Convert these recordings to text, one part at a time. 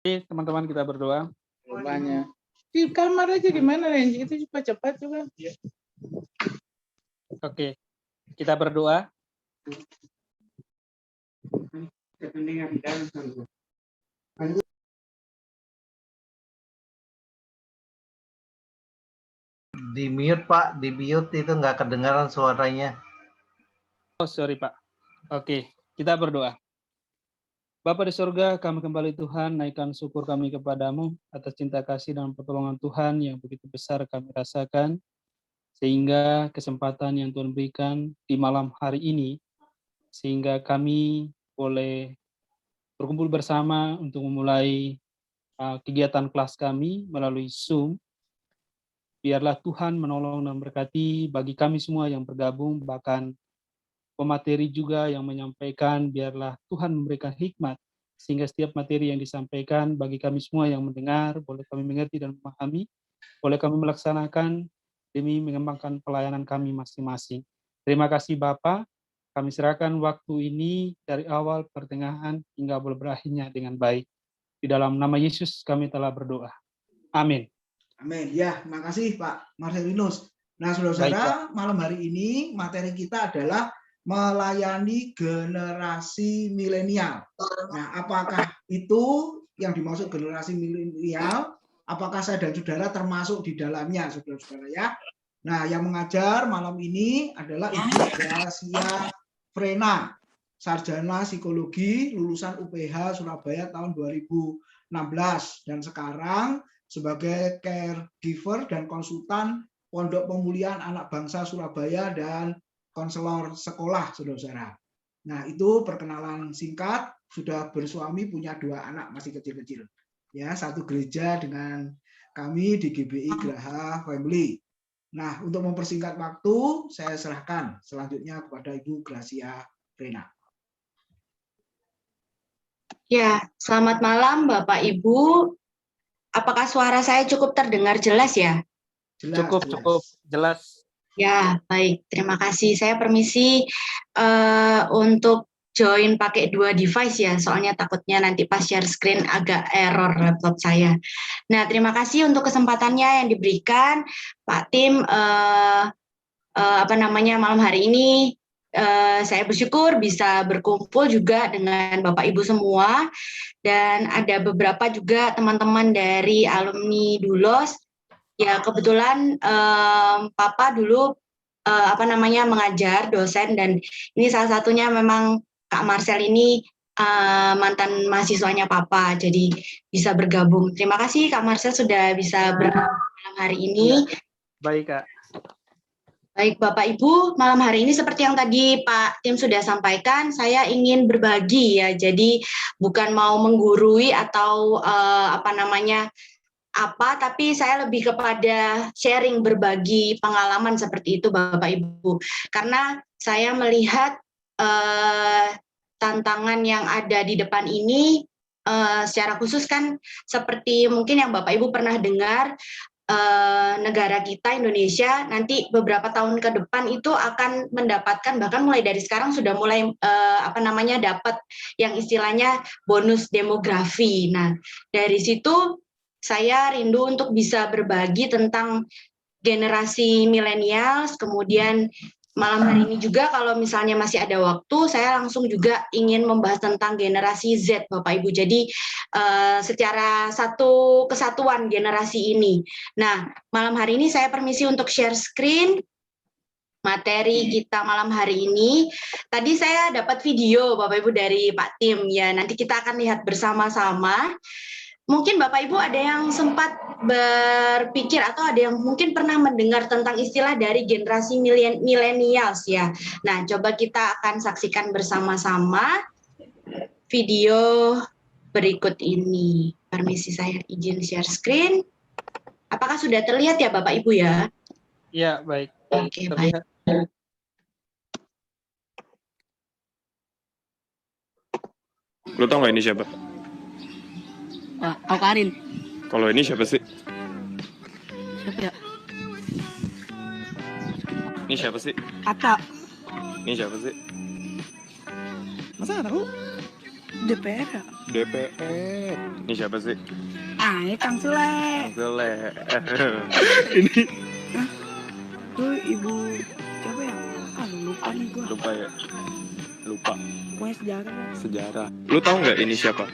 Oke, teman-teman kita berdoa. Rupanya di kamar aja gimana Renji, itu cepat-cepat juga. Oke, kita berdoa. Di mute Pak, di mute itu nggak kedengaran suaranya. Oh sorry Pak. Oke, kita berdoa. Bapa di surga, kami kembali Tuhan, naikkan syukur kami kepadamu atas cinta kasih dan pertolongan Tuhan yang begitu besar kami rasakan, sehingga kesempatan yang Tuhan berikan di malam hari ini, sehingga kami boleh berkumpul bersama untuk memulai kegiatan kelas kami melalui Zoom. Biarlah Tuhan menolong dan berkati bagi kami semua yang bergabung, bahkan pemateri juga yang menyampaikan, biarlah Tuhan memberikan hikmat, sehingga setiap materi yang disampaikan bagi kami semua yang mendengar, boleh kami mengerti dan memahami, boleh kami melaksanakan demi mengembangkan pelayanan kami masing-masing. Terima kasih Bapa, kami serahkan waktu ini dari awal, pertengahan, hingga boleh berakhirnya dengan baik. Di dalam nama Yesus kami telah berdoa. Amin. Amin. Ya, makasih Pak Marcelinus. Nah, saudara-saudara, malam hari ini materi kita adalah melayani generasi milenial. Nah, apakah itu yang dimaksud generasi milenial? Apakah saya dan saudara termasuk di dalamnya, saudara-saudara ya? Nah, yang mengajar malam ini adalah Ibu Gracia Frena, sarjana psikologi lulusan UPH Surabaya tahun 2016 dan sekarang sebagai caregiver dan konsultan Pondok Pemulihan Anak Bangsa Surabaya dan konselor sekolah, saudara-saudara. Nah, itu perkenalan singkat, sudah bersuami, punya 2 anak masih kecil-kecil. Ya, satu gereja dengan kami di GBI Graha Family. Nah, untuk mempersingkat waktu, saya serahkan selanjutnya kepada Ibu Gracia Frena. Ya, selamat malam Bapak Ibu. Apakah suara saya cukup terdengar jelas ya? Cukup jelas. Ya, baik. Terima kasih. Saya permisi untuk join pakai 2 device ya, soalnya takutnya nanti pas share screen agak error laptop saya. Nah, terima kasih untuk kesempatannya yang diberikan Pak Tim. Malam hari ini saya bersyukur bisa berkumpul juga dengan Bapak Ibu semua, dan ada beberapa juga teman-teman dari alumni Dulos. Ya, kebetulan Papa dulu mengajar, dosen, dan ini salah satunya memang Kak Marcel ini mantan mahasiswanya Papa, jadi bisa bergabung. Terima kasih Kak Marcel sudah bisa bergabung malam hari ini. Ya. Baik Kak. Baik Bapak Ibu, malam hari ini seperti yang tadi Pak Tim sudah sampaikan, saya ingin berbagi ya, jadi bukan mau menggurui atau tapi saya lebih kepada sharing, berbagi pengalaman seperti itu Bapak Ibu. Karena saya melihat tantangan yang ada di depan ini secara khusus kan seperti mungkin yang Bapak Ibu pernah dengar, negara kita Indonesia nanti beberapa tahun ke depan itu akan mendapatkan, bahkan mulai dari sekarang sudah mulai dapat yang istilahnya bonus demografi. Nah, dari situ saya rindu untuk bisa berbagi tentang generasi milenials. Kemudian malam hari ini juga kalau misalnya masih ada waktu, saya langsung juga ingin membahas tentang generasi Z, Bapak Ibu. Jadi secara satu kesatuan generasi ini. Nah, malam hari ini saya permisi untuk share screen materi kita malam hari ini. Tadi saya dapat video Bapak Ibu dari Pak Tim ya. Nanti kita akan lihat bersama-sama. Mungkin Bapak Ibu ada yang sempat berpikir atau ada yang mungkin pernah mendengar tentang istilah dari generasi millennials ya. Nah, coba kita akan saksikan bersama-sama video berikut ini. Permisi saya izin share screen. Apakah sudah terlihat ya Bapak Ibu ya? Iya, baik. Oke, baik. Lo tau nggak ini siapa? Tahu Karin. Kalau ini siapa sih? Siapa ya? Ini siapa sih? Ata. Ini siapa sih? Masa nggak tahu? DPR ya? DPR. Ini siapa sih? Ah, ini Kang Sule. Sule. Tuh ibu siapa ya? Ah, lupa nih gua. Lupa ya? Lupa. Pokoknya sejarah. Sejarah. Lu tahu nggak ini siapa?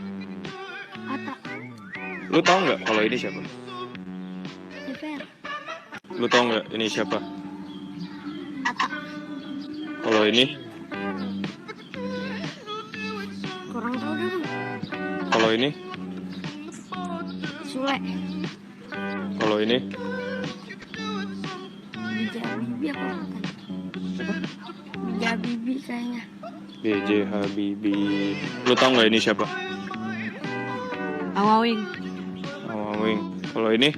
Ata. Lu tahu nggak kalau ini siapa? DPR. Lu tahu nggak ini siapa? Ata. Kalau ini? Kurang tahu deh Bang. Kalau ini? Sule. Kalau ini? Bija Bibi apa bukan? Bija Bibi kayaknya. BJ Habibie. Lu tahu nggak ini siapa? Awawing. Awawing. Kalau ini?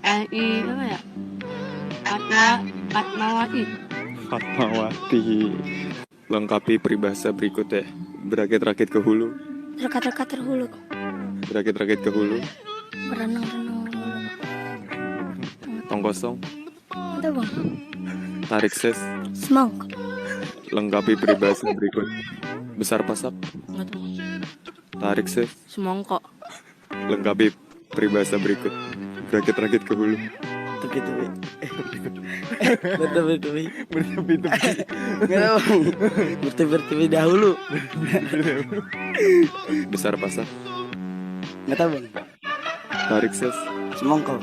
Apa ya? Fatmawati. Fatmawati. Lengkapi peribahasa berikut ya. Berakit-rakit ke hulu. Rekat-rekat terhulu. Berakit-rakit ke hulu. Berenang-renang hulu. Tong kosong. Itu Bang. Tarik ses. Semangka. Lengkapi peribahasa berikut. Besar pasak. Enggak tahu. Tarik ses. Semangka. Lengkapi peribahasa berikut. Berakit-rakit ke hulu. Tepi-tepi. Bertepi-tepi. Bertepi-tepi. Bertepi-tepi dahulu. Besar pasak. Nggak tahu Bang. Tarik ses. Semongko.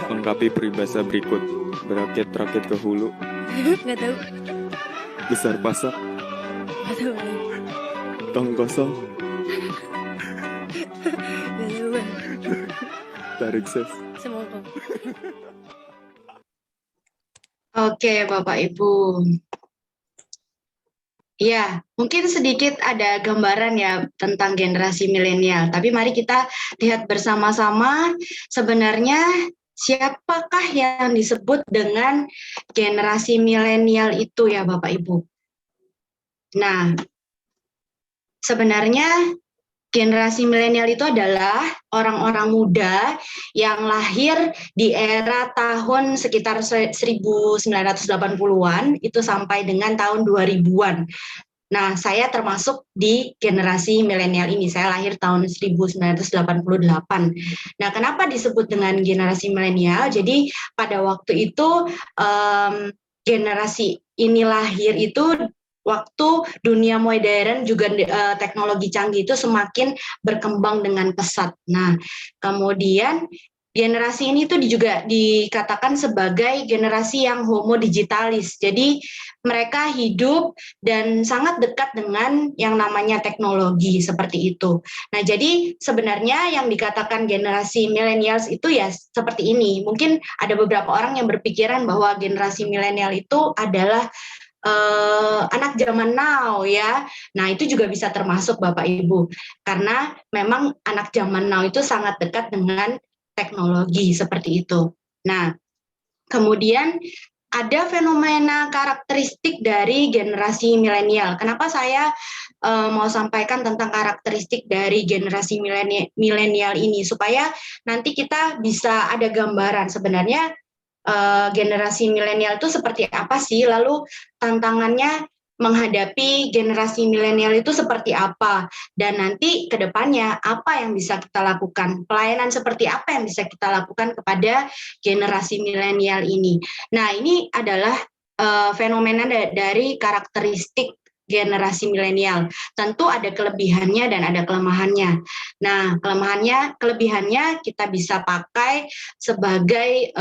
Lengkapi peribahasa berikut. Berakit-rakit ke hulu. Enggak tahu. Besar pasak. Enggak tahu. Tong kosong. Enggak tahu Bang. Tarik ses. Semangka. Oke, Bapak Ibu. Ya, mungkin sedikit ada gambaran ya tentang generasi milenial. Tapi mari kita lihat bersama-sama sebenarnya siapakah yang disebut dengan generasi milenial itu ya Bapak Ibu. Nah, sebenarnya generasi milenial itu adalah orang-orang muda yang lahir di era tahun sekitar 1980-an itu sampai dengan tahun 2000-an. Nah, saya termasuk di generasi milenial ini. Saya lahir tahun 1988. Nah, kenapa disebut dengan generasi milenial? Jadi pada waktu itu generasi ini lahir itu waktu dunia modern juga teknologi canggih itu semakin berkembang dengan pesat. Nah, kemudian generasi ini tuh juga dikatakan sebagai generasi yang homo digitalis. Jadi mereka hidup dan sangat dekat dengan yang namanya teknologi seperti itu. Nah, jadi sebenarnya yang dikatakan generasi millennials itu ya seperti ini. Mungkin ada beberapa orang yang berpikiran bahwa generasi milenial itu adalah anak zaman now ya. Nah, itu juga bisa termasuk Bapak Ibu. Karena memang anak zaman now itu sangat dekat dengan teknologi seperti itu. Nah, kemudian ada fenomena karakteristik dari generasi milenial. Kenapa saya mau sampaikan tentang karakteristik dari generasi milenial ini supaya nanti kita bisa ada gambaran sebenarnya generasi milenial itu seperti apa sih, lalu tantangannya menghadapi generasi milenial itu seperti apa, dan nanti ke depannya apa yang bisa kita lakukan, pelayanan seperti apa yang bisa kita lakukan kepada generasi milenial ini. Nah, ini adalah fenomena dari karakteristik generasi milenial. Tentu ada kelebihannya dan ada kelemahannya. Nah, kelebihannya kita bisa pakai sebagai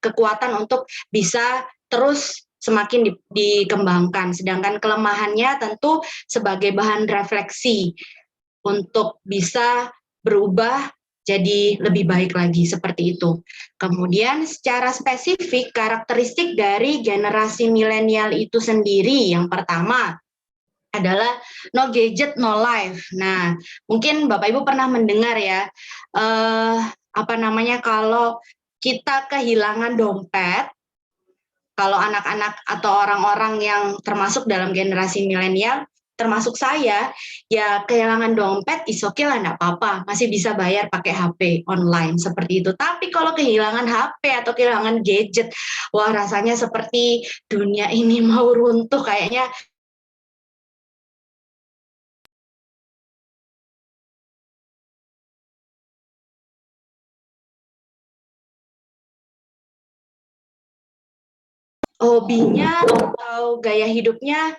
kekuatan untuk bisa terus semakin dikembangkan. Sedangkan kelemahannya tentu sebagai bahan refleksi untuk bisa berubah jadi lebih baik lagi seperti itu. Kemudian secara spesifik karakteristik dari generasi milenial itu sendiri yang pertama adalah no gadget, no life. Nah, mungkin Bapak Ibu pernah mendengar ya, kalau kita kehilangan dompet, kalau anak-anak atau orang-orang yang termasuk dalam generasi milenial, termasuk saya, ya kehilangan dompet, is okay lah, enggak apa-apa, masih bisa bayar pakai HP online seperti itu. Tapi kalau kehilangan HP atau kehilangan gadget, wah rasanya seperti dunia ini mau runtuh kayaknya. hobinya atau gaya hidupnya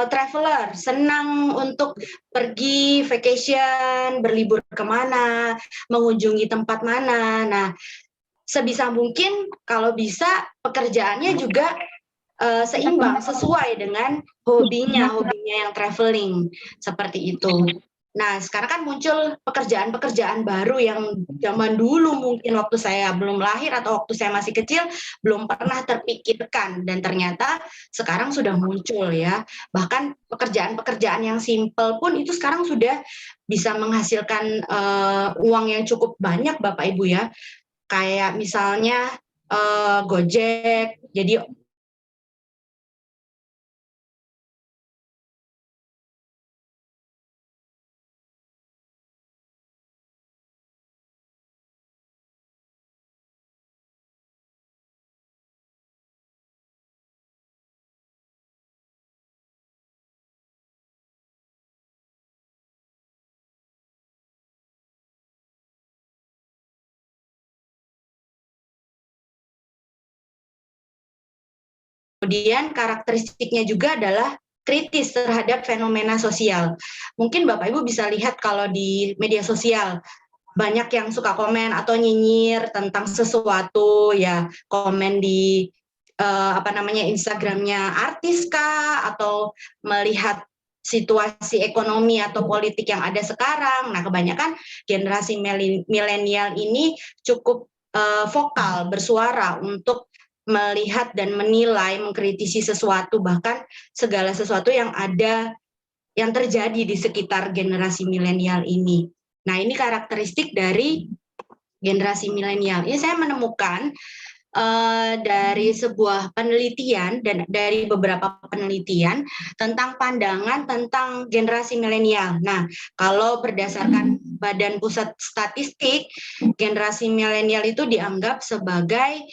traveler, senang untuk pergi vacation, berlibur kemana, mengunjungi tempat mana. Nah, sebisa mungkin kalau bisa pekerjaannya juga seimbang, sesuai dengan hobinya yang traveling, seperti itu. Nah, sekarang kan muncul pekerjaan-pekerjaan baru yang zaman dulu mungkin waktu saya belum lahir atau waktu saya masih kecil belum pernah terpikirkan, dan ternyata sekarang sudah muncul ya. Bahkan pekerjaan-pekerjaan yang simpel pun itu sekarang sudah bisa menghasilkan uang yang cukup banyak, Bapak Ibu ya. Kayak misalnya Gojek, jadi kemudian karakteristiknya juga adalah kritis terhadap fenomena sosial. Mungkin Bapak Ibu bisa lihat kalau di media sosial banyak yang suka komen atau nyinyir tentang sesuatu ya, komen di Instagramnya artis kah, atau melihat situasi ekonomi atau politik yang ada sekarang. Nah, kebanyakan generasi milenial ini cukup vokal, bersuara untuk melihat dan menilai, mengkritisi sesuatu, bahkan segala sesuatu yang ada, yang terjadi di sekitar generasi milenial ini. Nah, ini karakteristik dari generasi milenial. Ini saya menemukan dari sebuah penelitian dan dari beberapa penelitian tentang pandangan tentang generasi milenial. Nah, kalau berdasarkan Badan Pusat Statistik, generasi milenial itu dianggap sebagai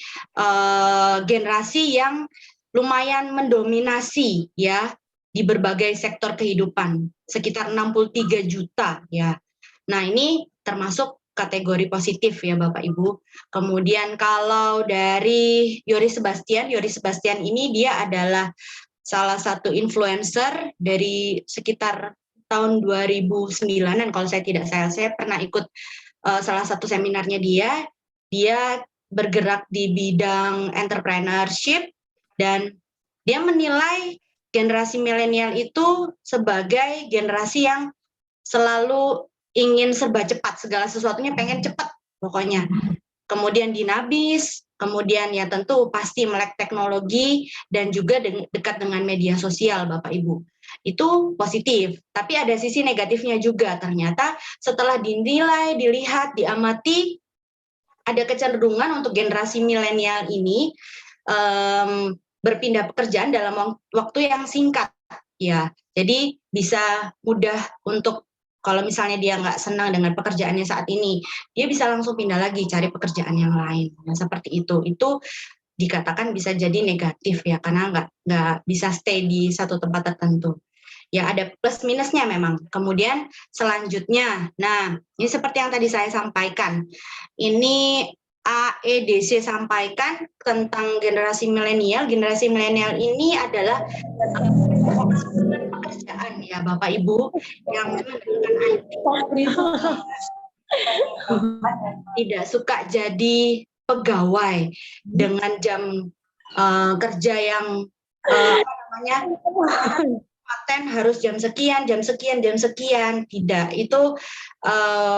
generasi yang lumayan mendominasi ya di berbagai sektor kehidupan, sekitar 63 juta ya. Nah, ini termasuk kategori positif ya Bapak Ibu. Kemudian kalau dari Yoris Sebastian ini dia adalah salah satu influencer dari sekitar tahun 2009-an kalau saya tidak salah. Saya pernah ikut salah satu seminarnya dia. Dia bergerak di bidang entrepreneurship dan dia menilai generasi milenial itu sebagai generasi yang selalu ingin serba cepat, segala sesuatunya pengen cepat pokoknya. Kemudian dinabis, kemudian ya tentu pasti melek teknologi dan juga dekat dengan media sosial Bapak Ibu. Itu positif, tapi ada sisi negatifnya juga. Ternyata setelah dinilai, dilihat, diamati, ada kecenderungan untuk generasi milenial ini berpindah pekerjaan dalam waktu yang singkat ya. Jadi bisa mudah untuk, kalau misalnya dia nggak senang dengan pekerjaannya saat ini, dia bisa langsung pindah lagi cari pekerjaan yang lain. Nah, seperti itu dikatakan bisa jadi negatif ya, karena nggak bisa stay di satu tempat tertentu. Ya ada plus minusnya memang. Kemudian selanjutnya, nah ini seperti yang tadi saya sampaikan, ini AEDC sampaikan tentang generasi milenial. Generasi milenial ini adalah pekerjaan ya Bapak Ibu yang tidak suka jadi pegawai dengan jam kerja yang paten harus jam sekian. Tidak, itu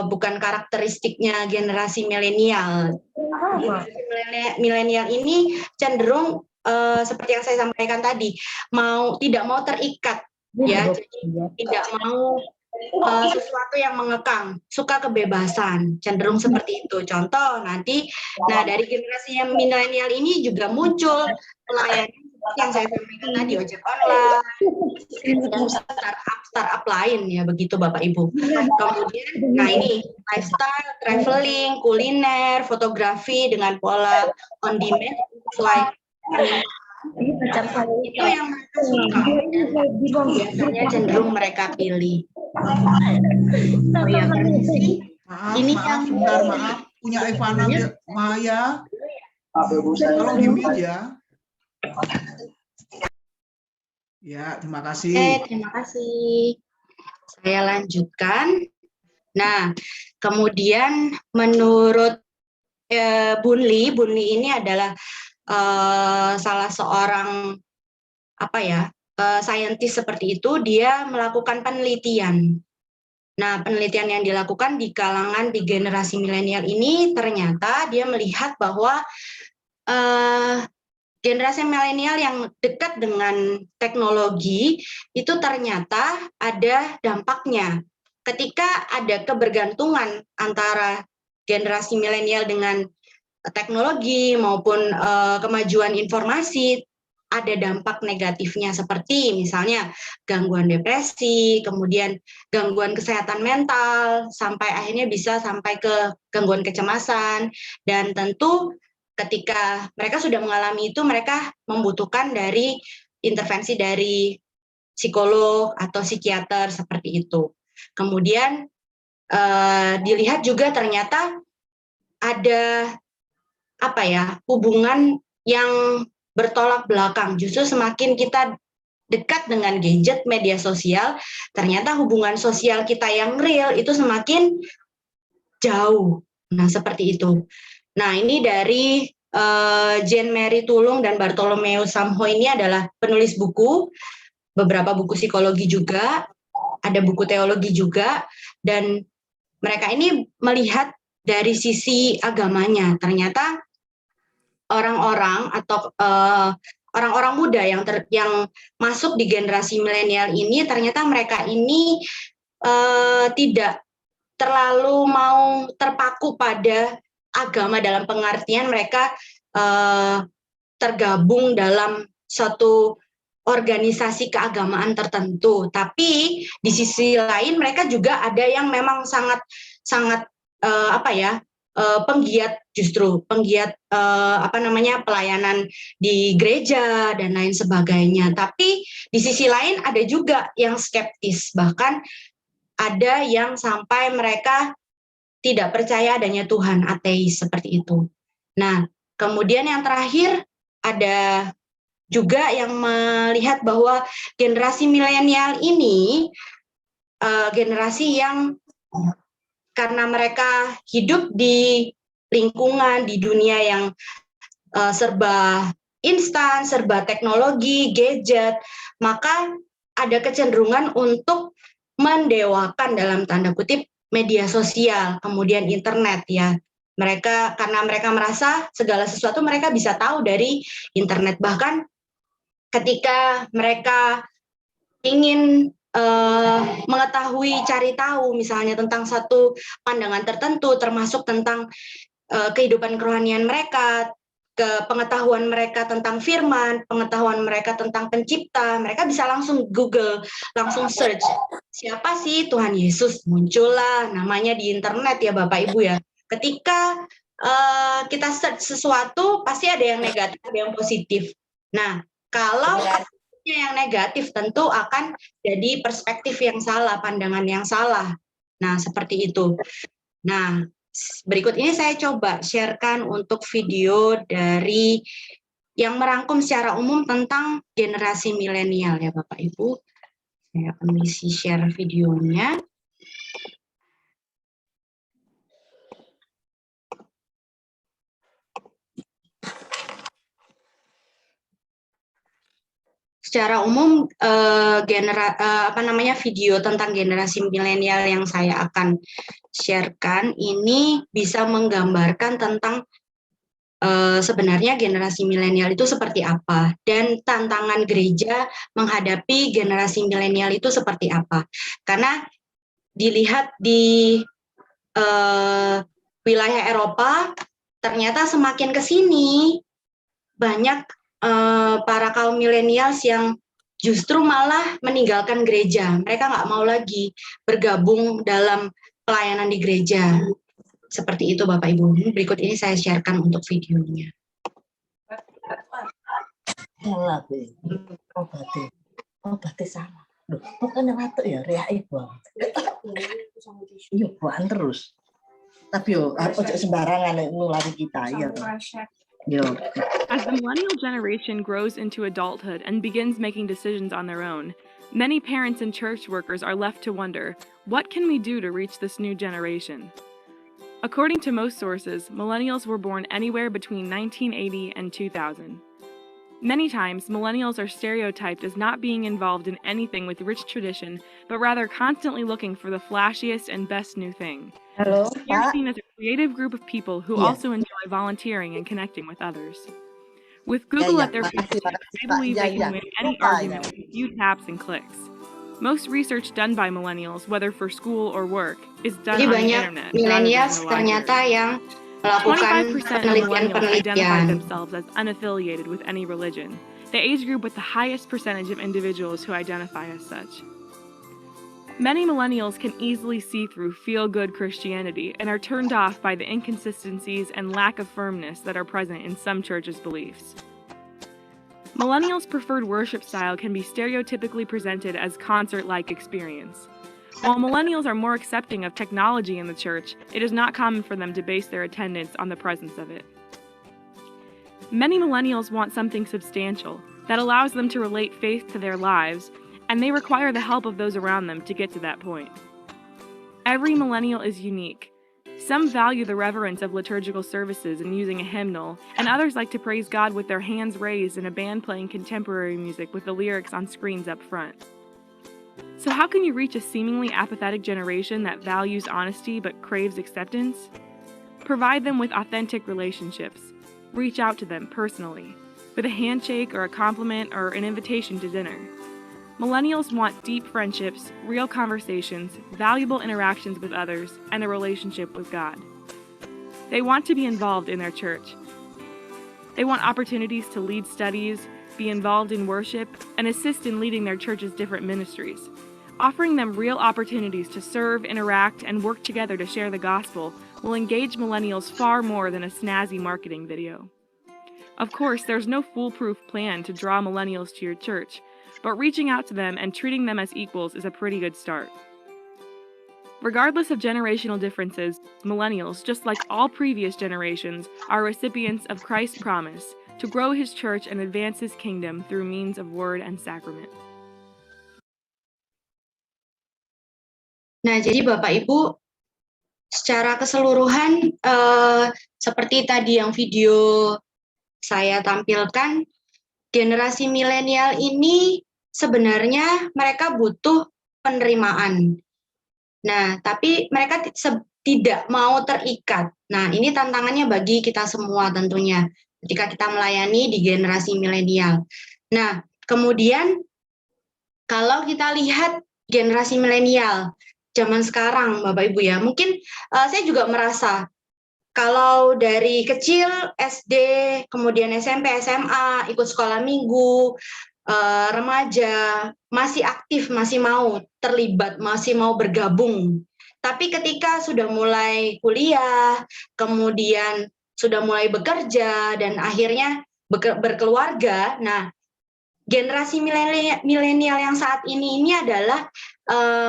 bukan karakteristiknya generasi milenial. Milenial ini cenderung seperti yang saya sampaikan tadi, tidak mau terikat ya, jadi tidak mau sesuatu yang mengekang, suka kebebasan, cenderung seperti itu. Contoh nanti, dari generasi yang milenial ini juga muncul pelayanan yang saya sampaikan tadi, ojek online dan startup lain ya, begitu Bapak Ibu. Kemudian, ini lifestyle, traveling, kuliner, fotografi dengan pola on demand, itu yang mereka suka, biasanya cenderung mereka pilih. Oh ya, permisi. Ini maaf, punya Ivana Maya. Tolong di-mute ya. Ya, terima Oke, kasih. terima kasih. Saya lanjutkan. Nah, kemudian menurut Bunli ini adalah salah seorang saintis seperti itu. Dia melakukan penelitian. Nah, penelitian yang dilakukan di kalangan di generasi milenial ini ternyata dia melihat bahwa generasi milenial yang dekat dengan teknologi itu ternyata ada dampaknya. Ketika ada kebergantungan antara generasi milenial dengan teknologi maupun kemajuan informasi, ada dampak negatifnya seperti misalnya gangguan depresi, kemudian gangguan kesehatan mental, sampai akhirnya bisa sampai ke gangguan kecemasan, dan tentu ketika mereka sudah mengalami itu, mereka membutuhkan dari intervensi dari psikolog atau psikiater seperti itu. Kemudian dilihat juga ternyata ada hubungan yang bertolak belakang. Justru semakin kita dekat dengan gadget, media sosial, ternyata hubungan sosial kita yang real itu semakin jauh. Nah, seperti itu. Nah, ini dari Jean Mary Tulung dan Bartolomeu Samho ini adalah penulis buku, beberapa buku psikologi juga, ada buku teologi juga, dan mereka ini melihat dari sisi agamanya. Ternyata orang-orang atau orang-orang muda yang masuk di generasi milenial ini, ternyata mereka ini tidak terlalu mau terpaku pada agama dalam pengertian mereka tergabung dalam suatu organisasi keagamaan tertentu. Tapi di sisi lain mereka juga ada yang memang sangat penggiat pelayanan di gereja dan lain sebagainya. Tapi di sisi lain ada juga yang skeptis, bahkan ada yang sampai mereka tidak percaya adanya Tuhan, ateis seperti itu. Nah, kemudian yang terakhir ada juga yang melihat bahwa generasi milenial ini generasi yang karena mereka hidup di lingkungan, di dunia yang serba instan, serba teknologi, gadget, maka ada kecenderungan untuk mendewakan dalam tanda kutip media sosial, kemudian internet ya. Karena mereka merasa segala sesuatu mereka bisa tahu dari internet. Bahkan ketika mereka ingin mengetahui, cari tahu misalnya tentang satu pandangan tertentu, termasuk tentang kehidupan kerohanian mereka, pengetahuan mereka tentang firman, pengetahuan mereka tentang pencipta, mereka bisa langsung Google, langsung search, siapa sih Tuhan Yesus? Muncullah namanya di internet ya Bapak Ibu ya. Ketika kita search sesuatu, pasti ada yang negatif, ada yang positif. Nah, kalau yang negatif tentu akan jadi perspektif yang salah, pandangan yang salah. Nah, seperti itu. Nah, berikut ini saya coba sharekan untuk video dari yang merangkum secara umum tentang generasi milenial ya Bapak Ibu. Saya akan isi share videonya. Secara umum video tentang generasi milenial yang saya akan sharekan ini bisa menggambarkan tentang sebenarnya generasi milenial itu seperti apa dan tantangan gereja menghadapi generasi milenial itu seperti apa. Karena dilihat di wilayah Eropa ternyata semakin ke sini banyak para kaum milenials yang justru malah meninggalkan gereja. Mereka nggak mau lagi bergabung dalam pelayanan di gereja. Seperti itu Bapak Ibu. Berikut ini saya sharekan untuk videonya. Obatnya sama. Loh, bukan ratu ya, rea ibu. Iya, buan terus. Tapi yo, ojo sembarangan nulari kita ya. As the millennial generation grows into adulthood and begins making decisions on their own, many parents and church workers are left to wonder, what can we do to reach this new generation? According to most sources, millennials were born anywhere between 1980 and 2000. Many times, millennials are stereotyped as not being involved in anything with rich tradition, but rather constantly looking for the flashiest and best new thing. Halo, They are Pak. seen as a creative group of people who Iya. also enjoy volunteering and connecting with others. With Google at their makasih, fingertips, they Pak. believe they can win any Lupa, argument with a few taps and clicks. Most research done by millennials, whether for school or work, is done Jadi on the banyak internet rather than millennials in the ternyata library. yang melakukan 25% of millennials identify penelitian-penelitian. themselves as unaffiliated with any religion, the age group with the highest percentage of individuals who identify as such. Many millennials can easily see through feel-good Christianity and are turned off by the inconsistencies and lack of firmness that are present in some churches' beliefs. Millennials' preferred worship style can be stereotypically presented as concert-like experience. While millennials are more accepting of technology in the church, it is not common for them to base their attendance on the presence of it. Many millennials want something substantial that allows them to relate faith to their lives, and they require the help of those around them to get to that point. Every millennial is unique. Some value the reverence of liturgical services and using a hymnal, and others like to praise God with their hands raised in a band playing contemporary music with the lyrics on screens up front. So how can you reach a seemingly apathetic generation that values honesty but craves acceptance? Provide them with authentic relationships. Reach out to them personally, with a handshake or a compliment or an invitation to dinner. Millennials want deep friendships, real conversations, valuable interactions with others, and a relationship with God. They want to be involved in their church. They want opportunities to lead studies, be involved in worship, and assist in leading their church's different ministries. Offering them real opportunities to serve, interact, and work together to share the gospel will engage millennials far more than a snazzy marketing video. Of course, there's no foolproof plan to draw millennials to your church, but reaching out to them and treating them as equals is a pretty good start. Regardless of generational differences, millennials, just like all previous generations, are recipients of Christ's promise to grow his church and advance his kingdom through means of word and sacrament. Nah, jadi Bapak Ibu, secara keseluruhan seperti tadi yang video saya tampilkan, generasi milenial ini sebenarnya mereka butuh penerimaan. Nah, tapi mereka tidak mau terikat. Nah, ini tantangannya bagi kita semua tentunya ketika kita melayani di generasi milenial. Nah, kemudian kalau kita lihat generasi milenial zaman sekarang, Bapak Ibu ya, mungkin saya juga merasa kalau dari kecil SD, kemudian SMP, SMA, ikut sekolah minggu, remaja, masih aktif, masih mau terlibat, masih mau bergabung. Tapi ketika sudah mulai kuliah, kemudian sudah mulai bekerja, dan akhirnya berkeluarga, nah generasi milenial yang saat ini adalah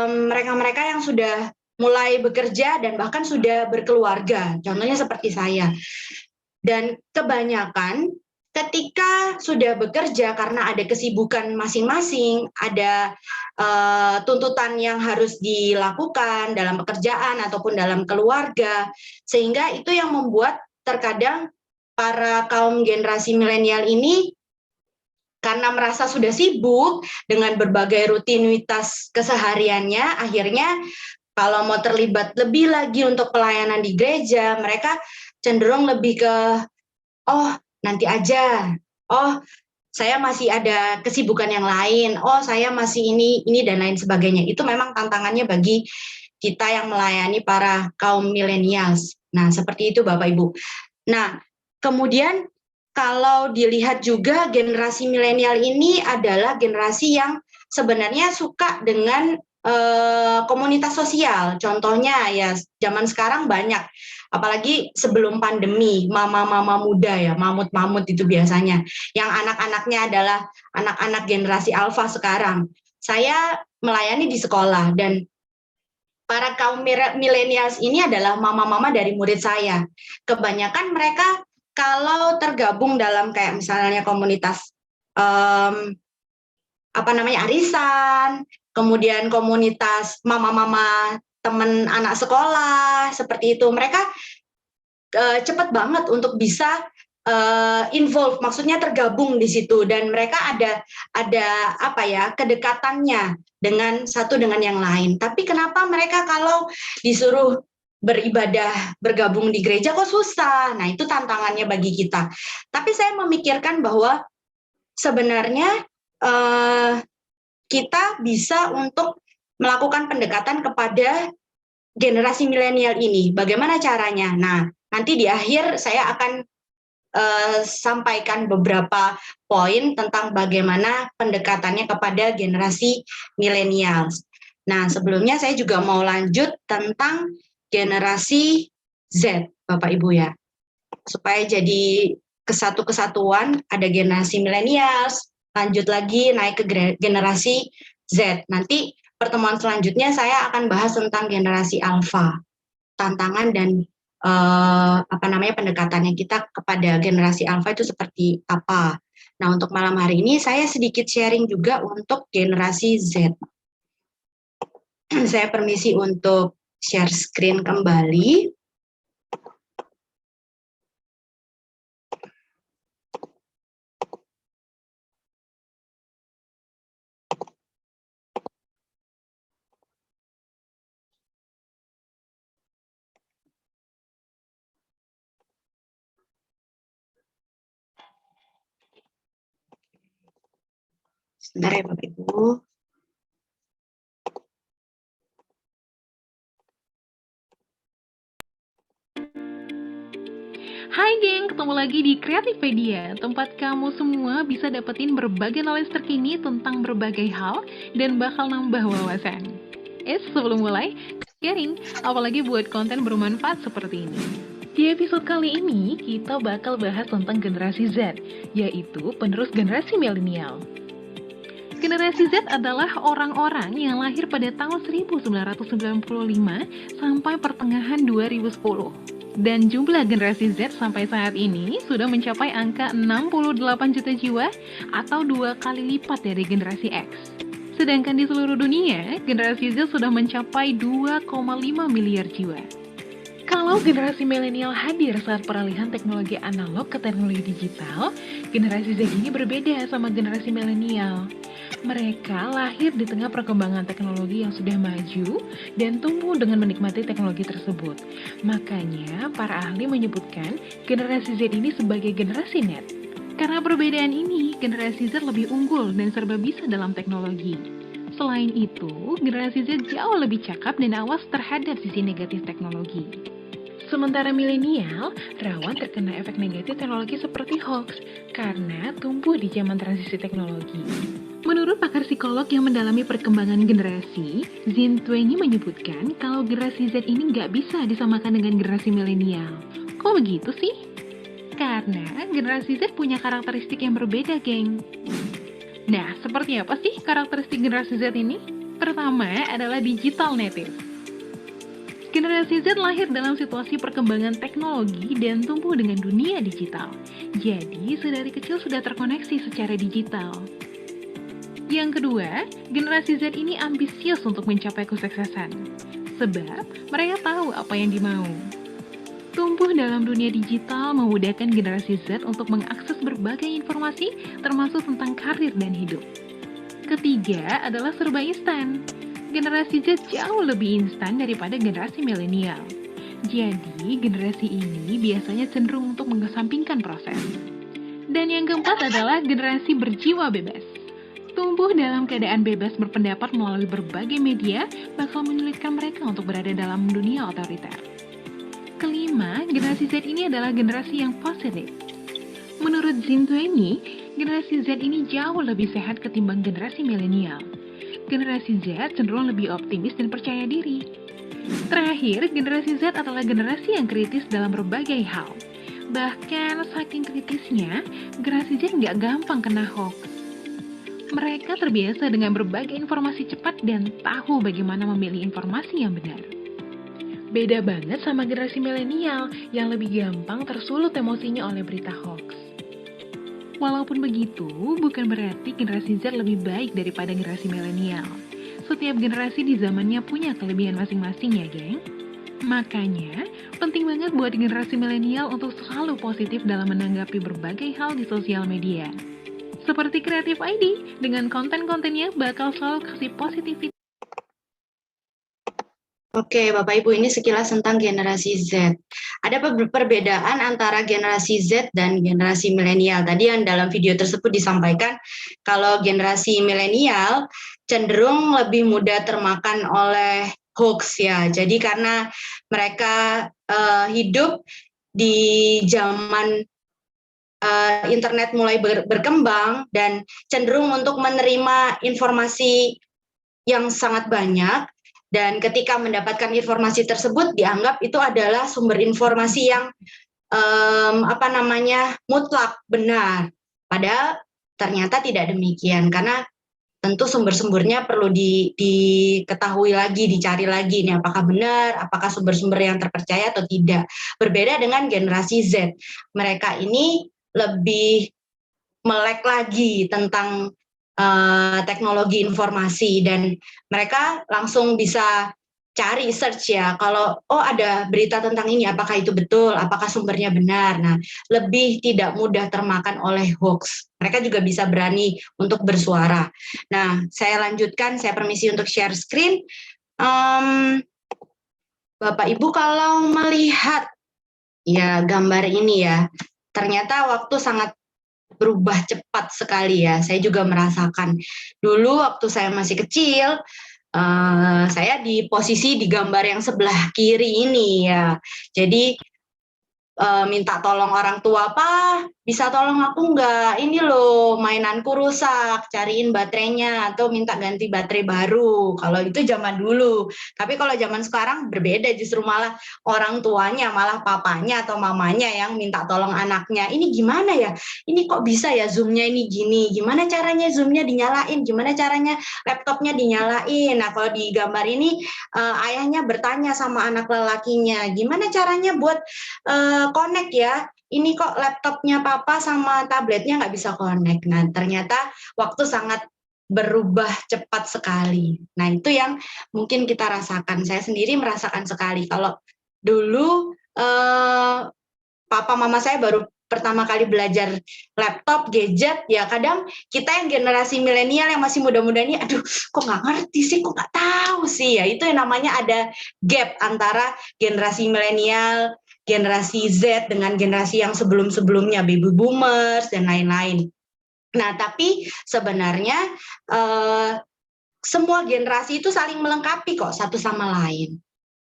mereka-mereka yang sudah mulai bekerja dan bahkan sudah berkeluarga, contohnya seperti saya. Dan kebanyakan ketika sudah bekerja karena ada kesibukan masing-masing, ada tuntutan yang harus dilakukan dalam pekerjaan ataupun dalam keluarga, sehingga itu yang membuat terkadang para kaum generasi milenial ini karena merasa sudah sibuk dengan berbagai rutinitas kesehariannya, akhirnya kalau mau terlibat lebih lagi untuk pelayanan di gereja, mereka cenderung lebih ke, oh nanti aja, oh saya masih ada kesibukan yang lain, oh saya masih ini dan lain sebagainya. Itu memang tantangannya bagi kita yang melayani para kaum millennials. Nah, seperti itu Bapak Ibu. Nah, kemudian kalau dilihat juga generasi milenial ini adalah generasi yang sebenarnya suka dengan komunitas sosial. Contohnya ya zaman sekarang banyak, apalagi sebelum pandemi, mama-mama muda ya, mamut-mamut itu biasanya, yang anak-anaknya adalah anak-anak generasi alfa sekarang. Saya melayani di sekolah dan para kaum milenials ini adalah mama-mama dari murid saya. Kebanyakan mereka kalau tergabung dalam kayak misalnya komunitas arisan, kemudian komunitas mama-mama teman anak sekolah seperti itu, mereka cepat banget untuk bisa involve, maksudnya tergabung di situ, dan mereka ada kedekatannya dengan satu dengan yang lain. Tapi kenapa mereka kalau disuruh beribadah bergabung di gereja kok susah? Nah, itu tantangannya bagi kita. Tapi saya memikirkan bahwa sebenarnya kita bisa untuk melakukan pendekatan kepada generasi milenial ini. Bagaimana caranya? Nah, nanti di akhir saya akan sampaikan beberapa poin tentang bagaimana pendekatannya kepada generasi milenial. Nah, sebelumnya saya juga mau lanjut tentang generasi Z, Bapak Ibu ya. Supaya jadi kesatuan, ada generasi milenial, lanjut lagi naik ke generasi Z. Nanti pertemuan selanjutnya saya akan bahas tentang generasi alfa, tantangan dan pendekatannya kita kepada generasi alfa itu seperti apa. Nah, untuk malam hari ini saya sedikit sharing juga untuk generasi Z. Saya permisi untuk share screen kembali. Sebentar ya Bapak Ibu. Hai geng, ketemu lagi di Kreativedia, tempat kamu semua bisa dapetin berbagai knowledge terkini tentang berbagai hal dan bakal nambah wawasan. Sebelum mulai, sharing, apalagi buat konten bermanfaat seperti ini. Di episode kali ini, kita bakal bahas tentang generasi Z, yaitu penerus generasi milenial. Generasi Z adalah orang-orang yang lahir pada tahun 1995 sampai pertengahan 2010. Dan jumlah generasi Z sampai saat ini sudah mencapai angka 68 juta jiwa atau 2 kali lipat dari generasi X. Sedangkan di seluruh dunia, generasi Z sudah mencapai 2,5 miliar jiwa. Kalau generasi milenial hadir saat peralihan teknologi analog ke teknologi digital, generasi Z ini berbeda sama generasi milenial. Mereka lahir di tengah perkembangan teknologi yang sudah maju dan tumbuh dengan menikmati teknologi tersebut. Makanya, para ahli menyebutkan generasi Z ini sebagai generasi net. Karena perbedaan ini, generasi Z lebih unggul dan serba bisa dalam teknologi. Selain itu, generasi Z jauh lebih cakap dan awas terhadap sisi negatif teknologi. Sementara milenial rawan terkena efek negatif teknologi seperti hoax karena tumbuh di zaman transisi teknologi. Menurut pakar psikolog yang mendalami perkembangan generasi, Zin Tuengi menyebutkan kalau generasi Z ini nggak bisa disamakan dengan generasi milenial. Kok begitu sih? Karena generasi Z punya karakteristik yang berbeda, geng. Nah, seperti apa sih karakteristik generasi Z ini? Pertama adalah digital native. Generasi Z lahir dalam situasi perkembangan teknologi dan tumbuh dengan dunia digital. Jadi, sedari kecil sudah terkoneksi secara digital. Yang kedua, generasi Z ini ambisius untuk mencapai kesuksesan. Sebab, mereka tahu apa yang dimau. Tumbuh dalam dunia digital memudahkan generasi Z untuk mengakses berbagai informasi, termasuk tentang karir dan hidup. Ketiga adalah serba instan. Generasi Z jauh lebih instan daripada generasi milenial. Jadi, generasi ini biasanya cenderung untuk mengesampingkan proses. Dan yang keempat adalah generasi berjiwa bebas. Tumbuh dalam keadaan bebas berpendapat melalui berbagai media bakal menyulitkan mereka untuk berada dalam dunia otoriter. Kelima, generasi Z ini adalah generasi yang positif. Menurut Zin Tuengi, generasi Z ini jauh lebih sehat ketimbang generasi milenial. Generasi Z cenderung lebih optimis dan percaya diri. Terakhir, generasi Z adalah generasi yang kritis dalam berbagai hal. Bahkan saking kritisnya, generasi Z nggak gampang kena hoax. Mereka terbiasa dengan berbagai informasi cepat dan tahu bagaimana memilih informasi yang benar. Beda banget sama generasi milenial yang lebih gampang tersulut emosinya oleh berita hoax. Walaupun begitu, bukan berarti generasi Z lebih baik daripada generasi milenial. Setiap generasi di zamannya punya kelebihan masing-masing ya, geng. Makanya, penting banget buat generasi milenial untuk selalu positif dalam menanggapi berbagai hal di sosial media. Seperti Creative ID, dengan konten-kontennya bakal selalu kasih positivity. Oke, Bapak Ibu, ini sekilas tentang generasi Z. Ada perbedaan antara generasi Z dan generasi milenial. Tadi yang dalam video tersebut disampaikan kalau generasi milenial cenderung lebih mudah termakan oleh hoax ya. Jadi karena mereka hidup di zaman internet mulai berkembang dan cenderung untuk menerima informasi yang sangat banyak. Dan ketika mendapatkan informasi tersebut dianggap itu adalah sumber informasi yang mutlak benar. Padahal ternyata tidak demikian karena tentu sumber-sumbernya perlu diketahui lagi, dicari lagi nih apakah benar, apakah sumber-sumber yang terpercaya atau tidak. Berbeda dengan generasi Z. Mereka ini lebih melek lagi tentang teknologi informasi dan mereka langsung bisa cari search ya kalau ada berita tentang ini apakah itu betul, apakah sumbernya benar. Nah, lebih tidak mudah termakan oleh hoax. Mereka juga bisa berani untuk bersuara. Nah, saya lanjutkan, saya permisi untuk share screen. Bapak Ibu kalau melihat ya gambar ini ya, ternyata waktu sangat berubah cepat sekali ya. Saya juga merasakan dulu waktu saya masih kecil, saya di posisi di gambar yang sebelah kiri ini ya. Jadi minta tolong orang tua, "Pak, bisa tolong aku nggak? Ini loh mainanku rusak, cariin baterainya atau minta ganti baterai baru." Kalau itu zaman dulu. Tapi kalau zaman sekarang berbeda, justru malah orang tuanya, malah papanya atau mamanya yang minta tolong anaknya. "Ini gimana ya? Ini kok bisa ya zoom-nya ini gini? Gimana caranya zoom-nya dinyalain? Gimana caranya laptopnya dinyalain?" Nah, kalau di gambar ini ayahnya bertanya sama anak lelakinya, "Gimana caranya buat connect ya? Ini kok laptopnya papa sama tabletnya nggak bisa connect." Nah, ternyata waktu sangat berubah cepat sekali. Nah, itu yang mungkin kita rasakan. Saya sendiri merasakan sekali. Kalau dulu papa mama saya baru pertama kali belajar laptop, gadget, ya kadang kita yang generasi milenial yang masih muda-muda ini, aduh kok nggak ngerti sih, kok nggak tahu sih ya. Itu yang namanya ada gap antara generasi milenial, generasi Z dengan generasi yang sebelum-sebelumnya, baby boomers, dan lain-lain. Nah, tapi sebenarnya semua generasi itu saling melengkapi kok satu sama lain.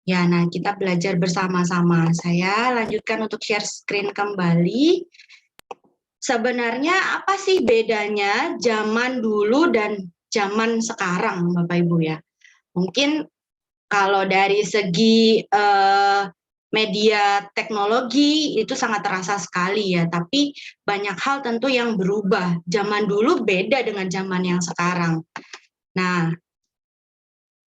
Ya, nah kita belajar bersama-sama. Saya lanjutkan untuk share screen kembali. Sebenarnya apa sih bedanya zaman dulu dan zaman sekarang, Bapak Ibu ya? Mungkin kalau dari segi media teknologi itu sangat terasa sekali ya, tapi banyak hal tentu yang berubah. Zaman dulu beda dengan zaman yang sekarang. Nah,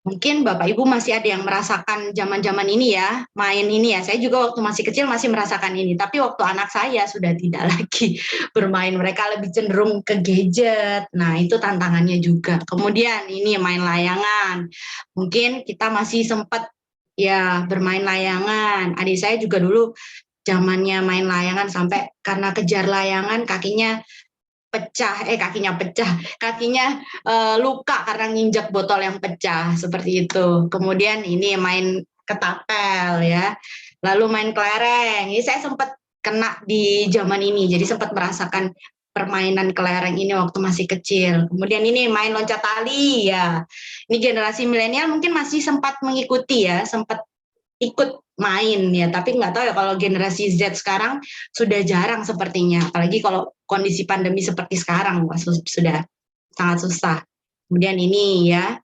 mungkin Bapak Ibu masih ada yang merasakan zaman-zaman ini ya, main ini ya. Saya juga waktu masih kecil masih merasakan ini, tapi waktu anak saya sudah tidak lagi bermain. Mereka lebih cenderung ke gadget. Nah, itu tantangannya juga. Kemudian ini main layangan. Mungkin kita masih sempat ya bermain layangan. Adik saya juga dulu zamannya main layangan sampai karena kejar layangan kakinya luka karena nginjak botol yang pecah seperti itu. Kemudian ini main ketapel ya, lalu main kelereng. Ini saya sempat kena di zaman ini, jadi sempat merasakan permainan kelereng ini waktu masih kecil. Kemudian ini main loncat tali ya. Ini generasi milenial mungkin masih sempat mengikuti ya, sempat ikut main ya, tapi nggak tahu ya kalau generasi Z sekarang sudah jarang sepertinya, apalagi kalau kondisi pandemi seperti sekarang sudah sangat susah. Kemudian ini ya,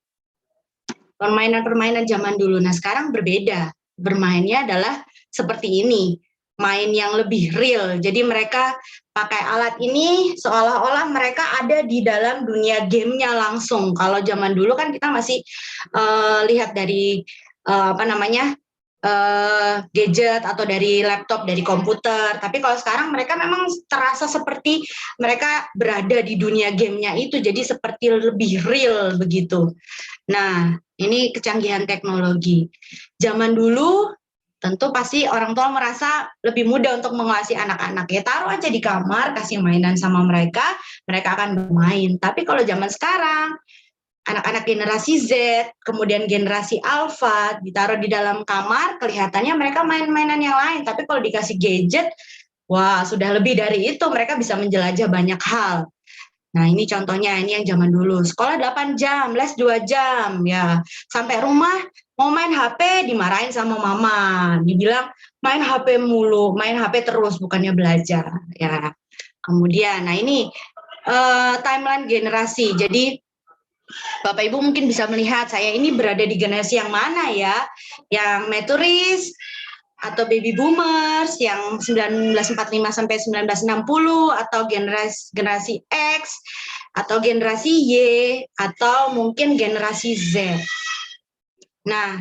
permainan-permainan zaman dulu. Nah, sekarang berbeda, bermainnya adalah seperti ini, main yang lebih real. Jadi mereka pakai alat ini seolah-olah mereka ada di dalam dunia gamenya langsung. Kalau zaman dulu kan kita masih lihat dari gadget atau dari laptop, dari komputer. Tapi kalau sekarang mereka memang terasa seperti mereka berada di dunia gamenya itu, jadi seperti lebih real begitu. Nah, ini kecanggihan teknologi. Zaman dulu tentu pasti orang tua merasa lebih mudah untuk menguasai anak-anak. Ya taruh aja di kamar, kasih mainan sama mereka, mereka akan bermain. Tapi kalau zaman sekarang, anak-anak generasi Z, kemudian generasi Alpha, ditaruh di dalam kamar, kelihatannya mereka main-mainan yang lain. Tapi kalau dikasih gadget, wah sudah lebih dari itu, mereka bisa menjelajah banyak hal. Nah ini contohnya, ini yang zaman dulu. Sekolah 8 jam, les 2 jam, ya. Sampai rumah, mau main HP, dimarahin sama mama. Dibilang, main HP mulu, main HP terus, bukannya belajar. Ya. Kemudian, nah ini timeline generasi. Jadi, Bapak Ibu mungkin bisa melihat saya ini berada di generasi yang mana ya, yang maturis atau baby boomers, yang 1945 sampai 1960, atau generasi X, atau generasi Y, atau mungkin generasi Z. Nah,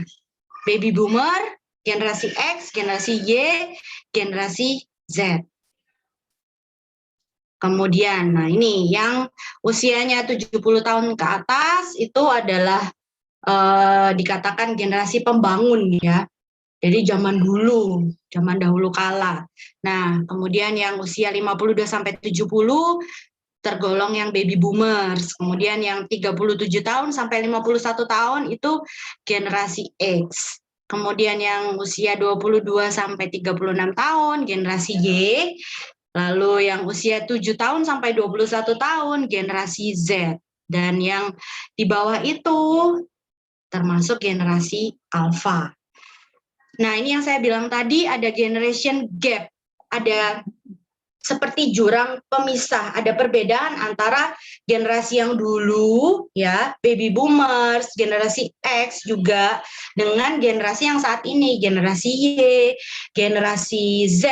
baby boomer, generasi X, generasi Y, generasi Z. Kemudian, nah ini yang usianya 70 tahun ke atas itu adalah dikatakan generasi pembangun ya. Jadi zaman dulu, zaman dahulu kala. Nah, kemudian yang usia 52 sampai 70 tergolong yang baby boomers. Kemudian yang 37 tahun sampai 51 tahun itu generasi X. Kemudian yang usia 22 sampai 36 tahun generasi Y. Lalu yang usia 7 tahun sampai 21 tahun generasi Z. Dan yang di bawah itu termasuk generasi Alpha. Nah, ini yang saya bilang tadi, ada generation gap. Ada seperti jurang pemisah, ada perbedaan antara generasi yang dulu, ya, baby boomers, generasi X juga, dengan generasi yang saat ini, generasi Y, generasi Z,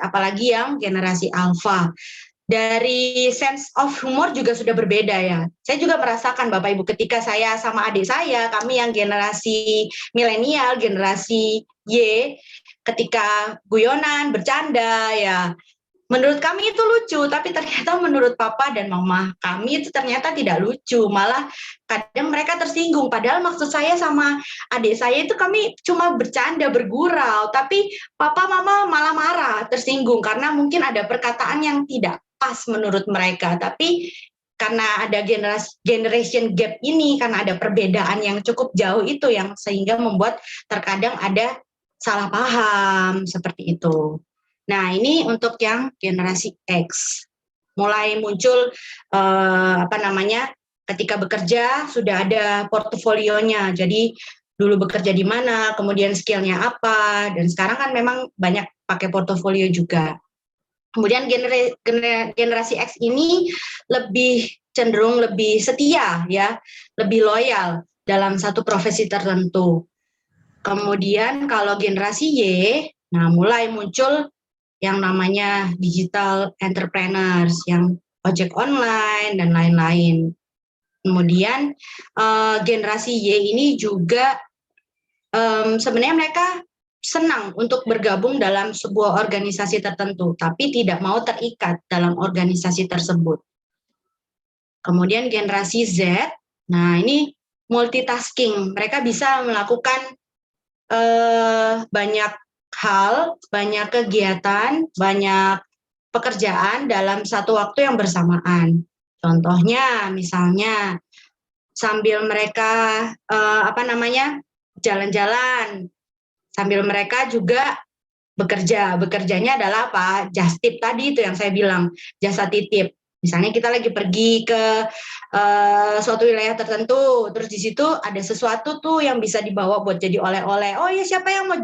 apalagi yang generasi Alpha. Dari sense of humor juga sudah berbeda ya. Saya juga merasakan Bapak Ibu ketika saya sama adik saya, kami yang generasi milenial, generasi Y, ketika guyonan, bercanda ya, menurut kami itu lucu, tapi ternyata menurut papa dan mama kami itu ternyata tidak lucu, malah kadang mereka tersinggung, padahal maksud saya sama adik saya itu kami cuma bercanda, bergurau, tapi papa mama malah marah, tersinggung, karena mungkin ada perkataan yang tidak pas menurut mereka, tapi karena ada generation gap ini, karena ada perbedaan yang cukup jauh itu yang sehingga membuat terkadang ada salah paham, seperti itu. Nah, ini untuk yang generasi X. Mulai muncul ketika bekerja sudah ada portofolionya. Jadi dulu bekerja di mana, kemudian skillnya apa, dan sekarang kan memang banyak pakai portofolio juga. Kemudian generasi X ini lebih cenderung lebih setia ya, lebih loyal dalam satu profesi tertentu. Kemudian kalau generasi Y, nah mulai muncul yang namanya digital entrepreneurs, yang ojek online dan lain-lain. Kemudian generasi Y ini juga sebenarnya mereka senang untuk bergabung dalam sebuah organisasi tertentu, tapi tidak mau terikat dalam organisasi tersebut. Kemudian generasi Z, nah ini multitasking, mereka bisa melakukan banyak hal, banyak kegiatan, banyak pekerjaan dalam satu waktu yang bersamaan. Contohnya, misalnya sambil mereka jalan-jalan, sambil mereka juga bekerja. Bekerjanya adalah apa? Just tip tadi itu yang saya bilang, jasa titip. Misalnya kita lagi pergi ke suatu wilayah tertentu, terus di situ ada sesuatu tuh yang bisa dibawa buat jadi oleh-oleh. Oh ya, siapa yang mau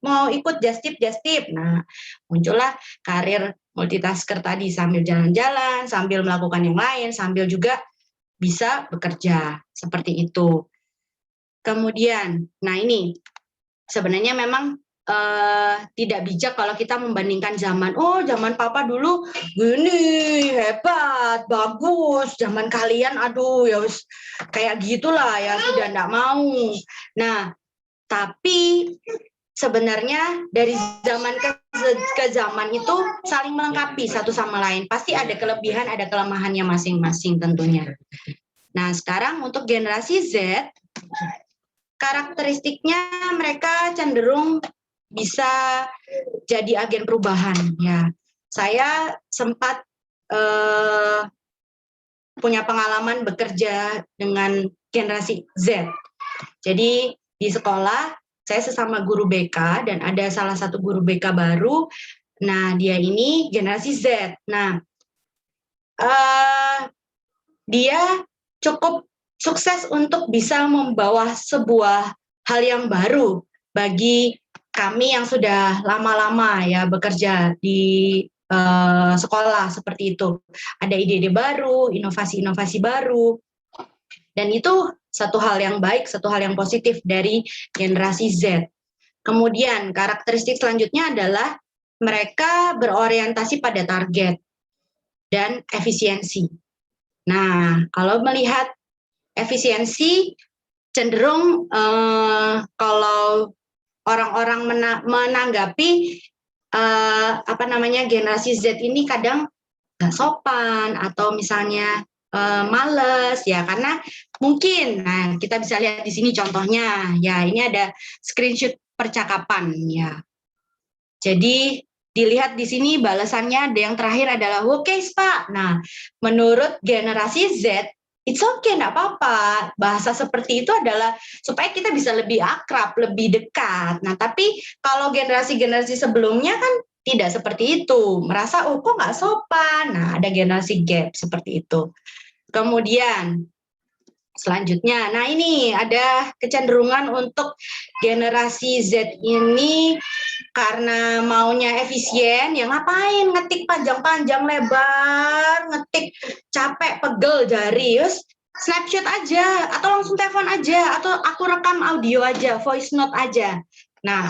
mau ikut just tip? Nah, muncullah karir multitasker tadi, sambil jalan-jalan, sambil melakukan yang lain, sambil juga bisa bekerja seperti itu. Kemudian, nah ini sebenarnya memang tidak bijak kalau kita membandingkan zaman. Oh, zaman papa dulu gini, hebat, bagus. Zaman kalian, aduh, ya kayak gitulah ya, sudah enggak mau. Nah, tapi sebenarnya dari zaman ke zaman itu saling melengkapi satu sama lain. Pasti ada kelebihan, ada kelemahannya masing-masing tentunya. Nah, sekarang untuk generasi Z, karakteristiknya mereka cenderung bisa jadi agen perubahan. Ya, saya sempat punya pengalaman bekerja dengan generasi Z. Jadi di sekolah saya sesama guru BK dan ada salah satu guru BK baru. Nah, dia ini generasi Z. Nah, dia cukup sukses untuk bisa membawa sebuah hal yang baru bagi kami yang sudah lama-lama ya bekerja di sekolah seperti itu. Ada ide-ide baru, inovasi-inovasi baru, dan itu satu hal yang baik, satu hal yang positif dari generasi Z. Kemudian karakteristik selanjutnya adalah mereka berorientasi pada target dan efisiensi. Nah, kalau melihat efisiensi, cenderung kalau orang-orang menanggapi generasi Z ini kadang nggak sopan atau misalnya males ya, karena mungkin, nah kita bisa lihat di sini contohnya ya, ini ada screenshot percakapan ya. Jadi dilihat di sini balasannya, ada yang terakhir adalah oke, Pak. Nah, menurut generasi Z, it's okay, enggak apa-apa. Bahasa seperti itu adalah supaya kita bisa lebih akrab, lebih dekat. Nah, tapi kalau generasi-generasi sebelumnya kan tidak seperti itu. Merasa, oh kok nggak sopan. Nah, ada generasi gap seperti itu. Kemudian, selanjutnya, nah ini ada kecenderungan untuk generasi Z ini karena maunya efisien, ya ngapain ngetik panjang-panjang lebar, ngetik capek, pegel jari, terus snapshot aja, atau langsung telepon aja, atau aku rekam audio aja, voice note aja. Nah,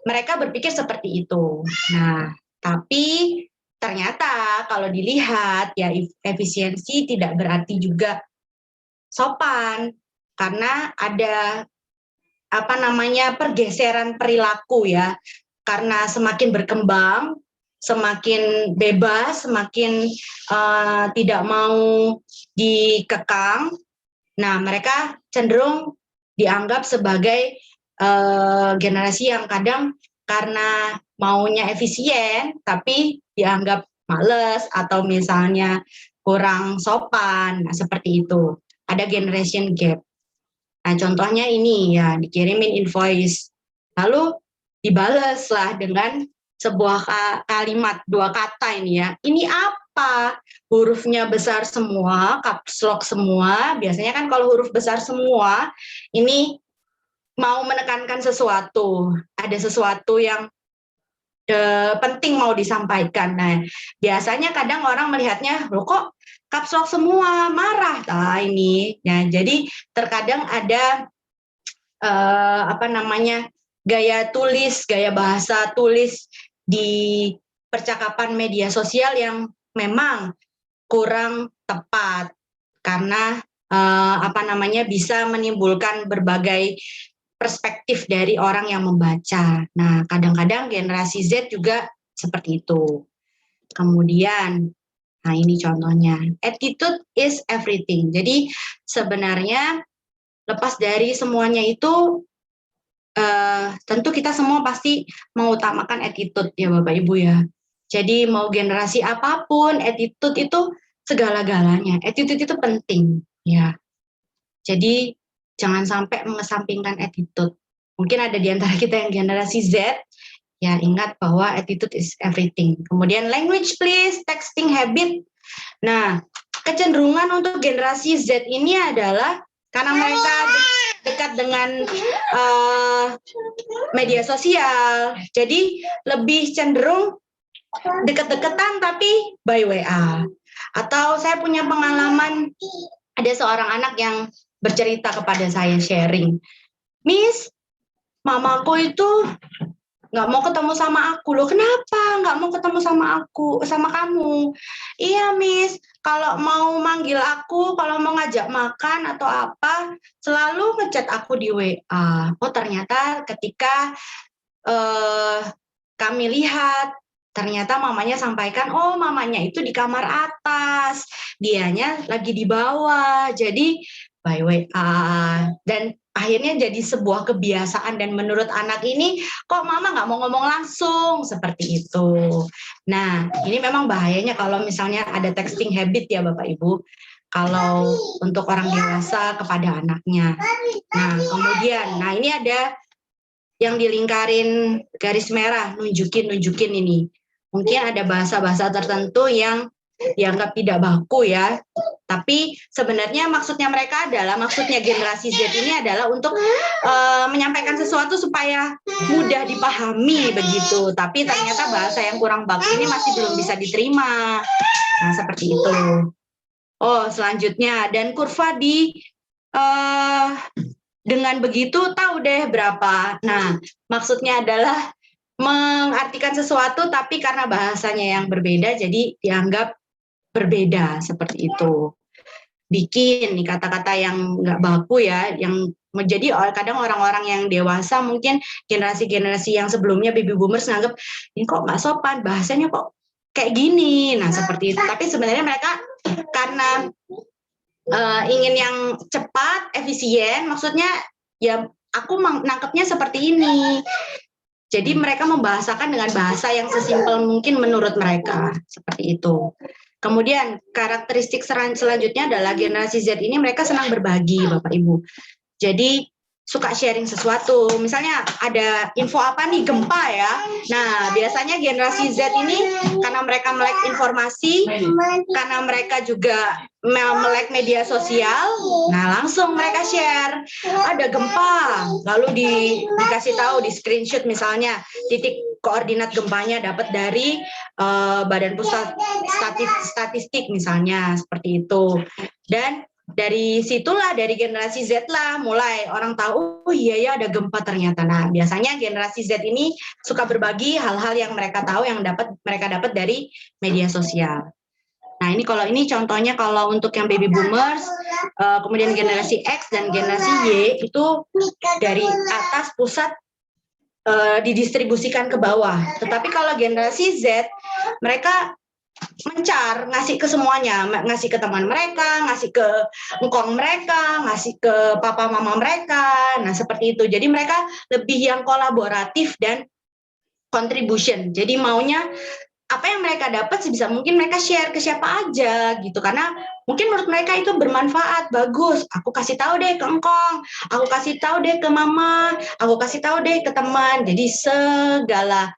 mereka berpikir seperti itu. Nah, tapi ternyata kalau dilihat ya efisiensi tidak berarti juga sopan, karena ada pergeseran perilaku ya, karena semakin berkembang, semakin bebas, semakin tidak mau dikekang. Nah, mereka cenderung dianggap sebagai generasi yang kadang karena maunya efisien tapi dianggap males atau misalnya kurang sopan. Nah, seperti itu. Ada generation gap. Nah, contohnya ini ya, dikirimin invoice, lalu dibales lah dengan sebuah kalimat, 2 kata ini ya. Ini apa? Hurufnya besar semua, caps lock semua. Biasanya kan kalau huruf besar semua, ini mau menekankan sesuatu. Ada sesuatu yang penting mau disampaikan. Nah, biasanya kadang orang melihatnya, loh kok caps lock semua, marah. Nah, ini. Ya, jadi terkadang ada gaya tulis, gaya bahasa tulis di percakapan media sosial yang memang kurang tepat karena bisa menimbulkan berbagai perspektif dari orang yang membaca. Nah, kadang-kadang generasi Z juga seperti itu. Kemudian, nah ini contohnya, attitude is everything. Jadi sebenarnya lepas dari semuanya itu, tentu kita semua pasti mengutamakan attitude ya Bapak Ibu ya. Jadi mau generasi apapun, attitude itu segala-galanya. Attitude itu penting ya. Jadi jangan sampai mengesampingkan attitude. Mungkin ada di antara kita yang generasi Z, ya ingat bahwa attitude is everything. Kemudian language please, texting habit. Nah, kecenderungan untuk generasi Z ini adalah karena mereka dekat dengan media sosial, jadi lebih cenderung deket-deketan tapi by WA. Atau saya punya pengalaman, ada seorang anak yang bercerita kepada saya, sharing, Miss, mamaku itu nggak mau ketemu sama aku. Loh kenapa nggak mau ketemu sama kamu? Iya Miss, kalau mau manggil aku, kalau mau ngajak makan atau apa, selalu ngechat aku di WA. Oh ternyata ketika kami lihat ternyata mamanya sampaikan, oh mamanya itu di kamar atas, dianya lagi di bawah, jadi by WA. Dan akhirnya jadi sebuah kebiasaan, dan menurut anak ini, kok mama nggak mau ngomong langsung, seperti itu. Nah, ini memang bahayanya kalau misalnya ada texting habit ya Bapak Ibu, kalau untuk orang dewasa kepada anaknya. Nah, kemudian, ini ada yang dilingkarin garis merah, nunjukin ini. Mungkin ada bahasa-bahasa tertentu yang dianggap tidak baku ya, tapi sebenarnya maksudnya generasi Z ini adalah untuk menyampaikan sesuatu supaya mudah dipahami begitu, tapi ternyata bahasa yang kurang baku ini masih belum bisa diterima. Nah, seperti itu. Oh, selanjutnya, dan kurva dengan begitu tahu deh berapa. Nah, maksudnya adalah mengartikan sesuatu tapi karena bahasanya yang berbeda jadi dianggap berbeda, seperti itu. Bikin nih kata-kata yang nggak baku ya, yang menjadi kadang orang-orang yang dewasa, mungkin generasi-generasi yang sebelumnya baby boomers nganggap ini kok nggak sopan, bahasanya kok kayak gini. Nah, seperti itu. Tapi sebenarnya mereka karena ingin yang cepat, efisien, maksudnya ya aku nangkepnya seperti ini. Jadi mereka membahasakan dengan bahasa yang sesimpel mungkin menurut mereka, seperti itu. Kemudian karakteristik selanjutnya adalah generasi Z ini mereka senang berbagi, Bapak Ibu. Jadi suka sharing sesuatu. Misalnya ada info apa nih, gempa ya. Nah, biasanya generasi Z ini karena mereka melek informasi, karena mereka juga melek media sosial, nah langsung mereka share, ada gempa, lalu dikasih tahu, di screenshot misalnya, titik koordinat gempanya dapat dari Badan Pusat Statistik misalnya, seperti itu. Dan dari situlah, dari generasi Z lah mulai orang tahu, oh iya ya ada gempa ternyata. Nah, biasanya generasi Z ini suka berbagi hal-hal yang mereka tahu, yang mereka dapat dari media sosial. Nah, ini contohnya kalau untuk yang baby boomers, kemudian generasi X dan generasi Y itu dari atas pusat didistribusikan ke bawah. Tetapi kalau generasi Z, mereka mencar, ngasih ke semuanya, ngasih ke teman mereka, ngasih ke engkong mereka, ngasih ke papa mama mereka. Nah, seperti itu. Jadi mereka lebih yang kolaboratif dan contribution. Jadi maunya apa yang mereka dapat sebisa mungkin mereka share ke siapa aja gitu, karena mungkin menurut mereka itu bermanfaat, bagus. Aku kasih tahu deh ke engkong, aku kasih tahu deh ke mama, aku kasih tahu deh ke teman. Jadi segala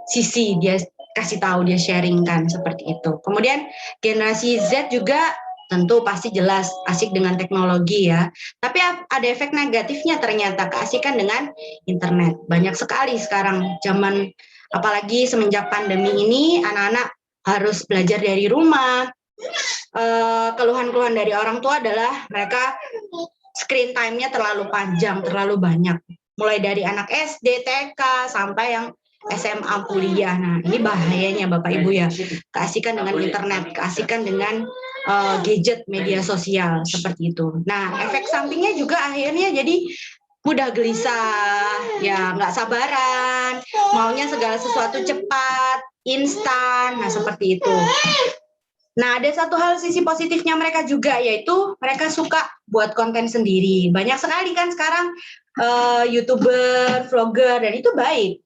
sisi dia kasih tahu, dia sharingkan, seperti itu. Kemudian generasi Z juga tentu pasti jelas asik dengan teknologi ya. Tapi ada efek negatifnya ternyata, keasikan dengan internet. Banyak sekali sekarang zaman, apalagi semenjak pandemi ini, anak-anak harus belajar dari rumah. Keluhan-keluhan dari orang tua adalah mereka screen time-nya terlalu panjang, terlalu banyak. Mulai dari anak SD, TK, sampai yang SMA, kuliah. Nah, ini bahayanya Bapak Ibu ya. Keasikan dengan internet, keasikan dengan gadget, media sosial, seperti itu. Nah, efek sampingnya juga akhirnya jadi mudah gelisah, ya nggak sabaran, maunya segala sesuatu cepat, instan, nah seperti itu. Nah, ada satu hal sisi positifnya mereka juga, yaitu mereka suka buat konten sendiri. Banyak sekali kan sekarang YouTuber, vlogger, dan itu baik.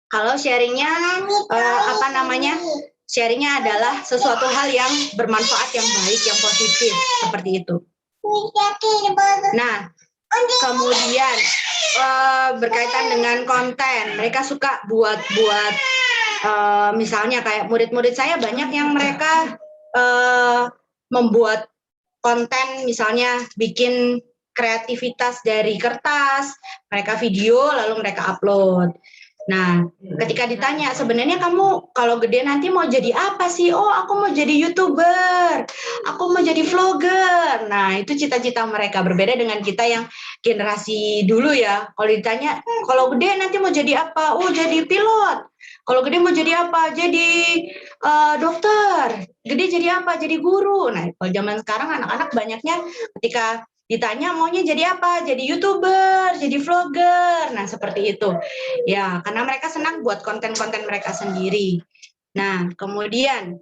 Kalau sharingnya, sharingnya adalah sesuatu hal yang bermanfaat, yang baik, yang positif, seperti itu. Nah, kemudian berkaitan dengan konten, mereka suka buat misalnya kayak murid-murid saya banyak yang mereka membuat konten, misalnya bikin kreativitas dari kertas, mereka video lalu mereka upload. Nah, ketika ditanya, sebenarnya kamu kalau gede nanti mau jadi apa sih? Oh, aku mau jadi YouTuber, aku mau jadi vlogger. Nah, itu cita-cita mereka, berbeda dengan kita yang generasi dulu ya. Kalau ditanya, kalau gede nanti mau jadi apa? Oh, jadi pilot. Kalau gede mau jadi apa? Jadi dokter. Gede jadi apa? Jadi guru. Nah, kalau zaman sekarang anak-anak banyaknya ketika ditanya maunya jadi apa? Jadi YouTuber, jadi vlogger. Nah, seperti itu. Ya, karena mereka senang buat konten-konten mereka sendiri. Nah, kemudian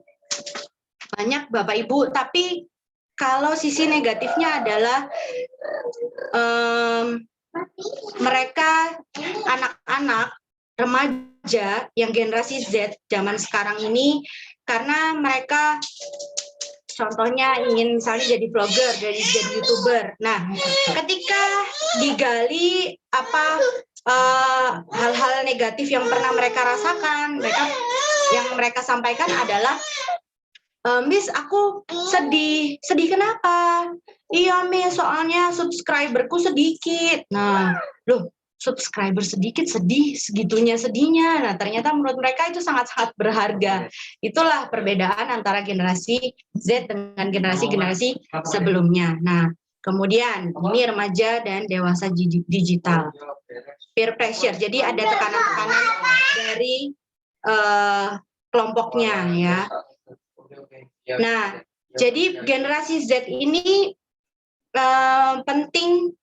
banyak Bapak Ibu, tapi kalau sisi negatifnya adalah mereka anak-anak remaja yang generasi Z zaman sekarang ini, karena mereka contohnya ingin misalnya jadi vlogger, jadi YouTuber. Nah, ketika digali hal-hal negatif yang pernah mereka rasakan, yang mereka sampaikan adalah, Miss, aku sedih. Sedih kenapa? Iya, Miss, soalnya subscriberku sedikit. Nah, loh, subscriber sedikit, sedih, segitunya sedihnya. Nah, ternyata menurut mereka itu sangat-sangat berharga. Itulah perbedaan antara generasi Z dengan generasi-generasi sebelumnya. Nah, kemudian ini remaja dan dewasa digital. Peer pressure, jadi ada tekanan-tekanan dari kelompoknya ya. Nah, jadi generasi Z ini penting